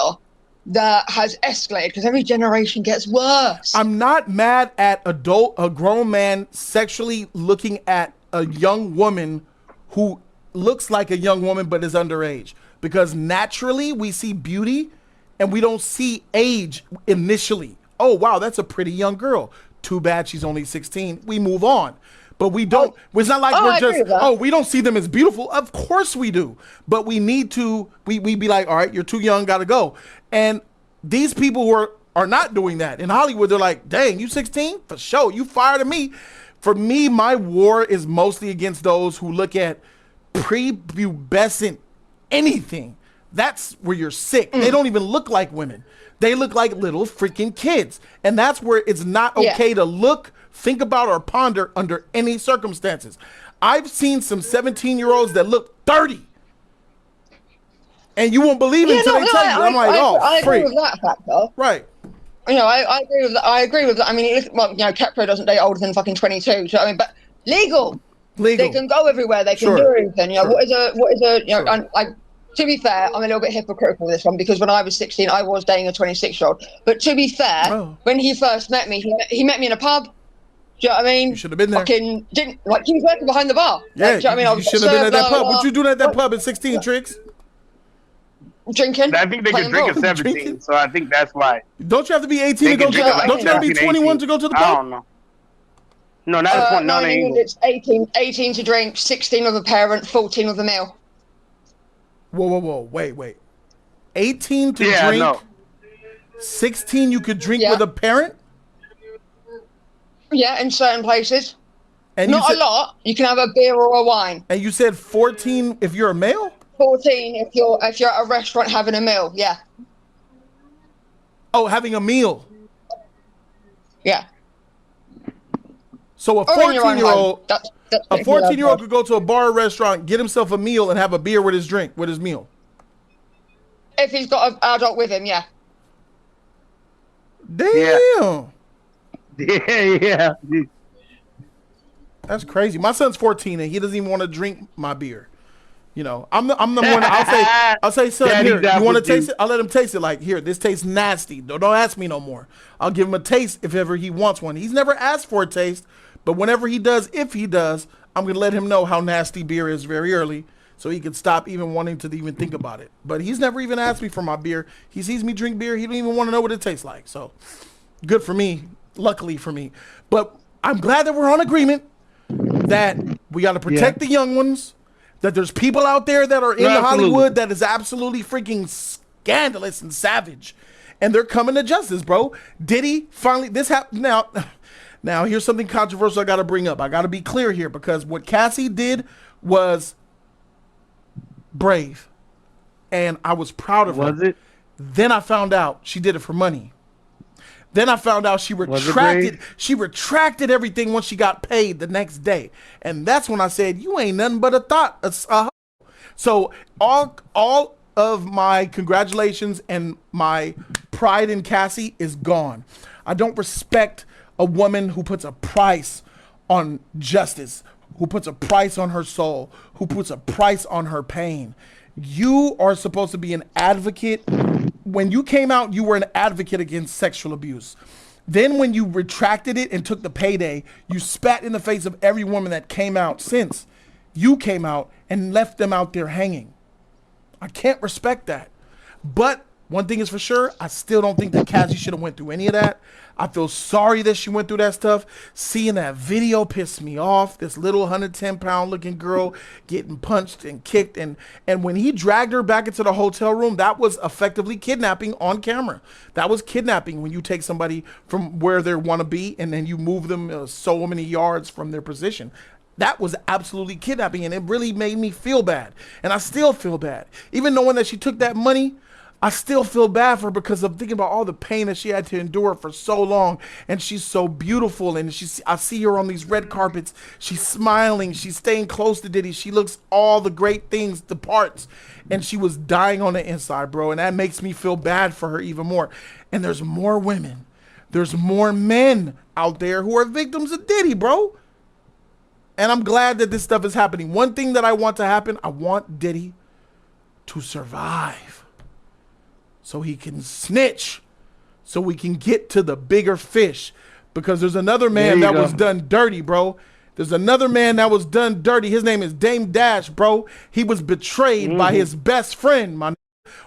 that has escalated because every generation gets worse. I'm not mad at a grown man sexually looking at a young woman who looks like a young woman but is underage, because naturally we see beauty and we don't see age initially. Oh wow, that's a pretty young girl. Too bad she's only 16. We move on. But we don't, it's not like we don't see them as beautiful. Of course we do. But we need to, we be like, all right, you're too young, gotta go. And these people who are not doing that. In Hollywood, they're like, dang, you 16? For sure, you fired at me. For me, my war is mostly against those who look at prepubescent anything. That's where you're sick. They don't even look like women. They look like little freaking kids. And that's where it's not okay to look, think about, or ponder under any circumstances. I've seen some 17-year-olds that look 30. And you won't believe it until they tell you. I'm like, I agree with that factor. Right. You know, I agree with that. I agree with that. I mean, well, you know, Capro doesn't date older than fucking 22. Do you know what I mean? But legal. They can go everywhere. They can do everything. You know, what is a, you know, and like, to be fair, I'm a little bit hypocritical with this one because when I was 16, I was dating a 26-year-old. But to be fair, when he first met me, he met me in a pub. Do you know what I mean? You should have been there. Fucking didn't, like, he was working behind the bar. Yeah, like, do you know what I mean? You should have been at that pub. What you doing at that pub at 16, Tricks? Drinking. I think they can drink at 17, so I think that's why. Don't you have to be 18 to go to the, don't you have to be 21 to go to the pub? I don't know. No, not at 20. No, in England it's 18 to drink, 16 with a parent, 14 with a meal. Whoa, wait. 18 to drink, no. 16 you could drink with a parent? Yeah, in certain places. And not a lot. You can have a beer or a wine. And you said 14 if you're a male? 14 if you're at a restaurant having a meal, yeah. Oh, having a meal. Yeah. So a 14-year-old, a 14-year-old could go to a bar or restaurant, get himself a meal, and have a beer with his drink, with his meal. If he's got an adult with him, yeah. Damn. Yeah. That's crazy. My son's 14 and he doesn't even want to drink my beer. You know, I'm the one. I'll say, son, here, you want to taste it? I'll let him taste it. Like, here, this tastes nasty. Don't ask me no more. I'll give him a taste if ever he wants one. He's never asked for a taste, but whenever he does, if he does, I'm going to let him know how nasty beer is very early so he can stop even wanting to even think about it. But he's never even asked me for my beer. He sees me drink beer. He don't even want to know what it tastes like. So good for me, luckily for me. But I'm glad that we're on agreement that we got to protect the young ones, that there's people out there that are in Hollywood that is absolutely freaking scandalous and savage. And they're coming to justice, bro. Diddy finally, this happened now. Now, here's something controversial I got to bring up. I got to be clear here because what Cassie did was brave. And I was proud of her. Was it? Then I found out she did it for money. Then I found out she retracted everything once she got paid the next day. And that's when I said, you ain't nothing but a thought. So all of my congratulations and my pride in Cassie is gone. I don't respect a woman who puts a price on justice, who puts a price on her soul, who puts a price on her pain. You are supposed to be an advocate. When you came out, you were an advocate against sexual abuse. Then when you retracted it and took the payday, you spat in the face of every woman that came out since you came out and left them out there hanging. I can't respect that. But one thing is for sure, I still don't think that Cassie should have went through any of that. I feel sorry that she went through that stuff. Seeing that video pissed me off. This little 110-pound looking girl getting punched and kicked. And when he dragged her back into the hotel room, that was effectively kidnapping on camera. That was kidnapping when you take somebody from where they want to be and then you move them so many yards from their position. That was absolutely kidnapping, and it really made me feel bad. And I still feel bad. Even knowing that she took that money, I still feel bad for her because I'm thinking about all the pain that she had to endure for so long. And she's so beautiful. And I see her on these red carpets. She's smiling. She's staying close to Diddy. She looks all the great things, the parts. And she was dying on the inside, bro. And that makes me feel bad for her even more. And there's more women. There's more men out there who are victims of Diddy, bro. And I'm glad that this stuff is happening. One thing that I want to happen, I want Diddy to survive. So he can snitch, so we can get to the bigger fish. Because there's another man that was done dirty, bro. There's another man that was done dirty. His name is Dame Dash, bro. He was betrayed by his best friend, my nigga.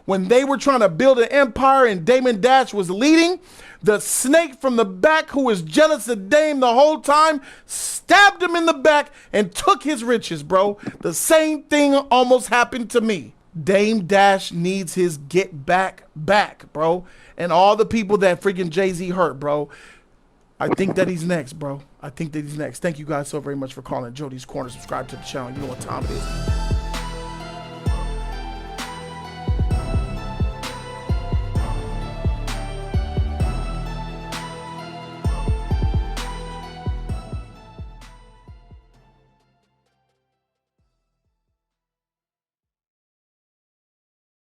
When they were trying to build an empire and Damon Dash was leading, the snake from the back, who was jealous of Dame the whole time, stabbed him in the back and took his riches, bro. The same thing almost happened to me. Dame Dash needs his get back, bro. And all the people that freaking Jay-Z hurt, bro. I think that he's next, bro. I think that he's next. Thank you guys so very much for calling Jody's Corner. Subscribe to the channel. You know what time it is.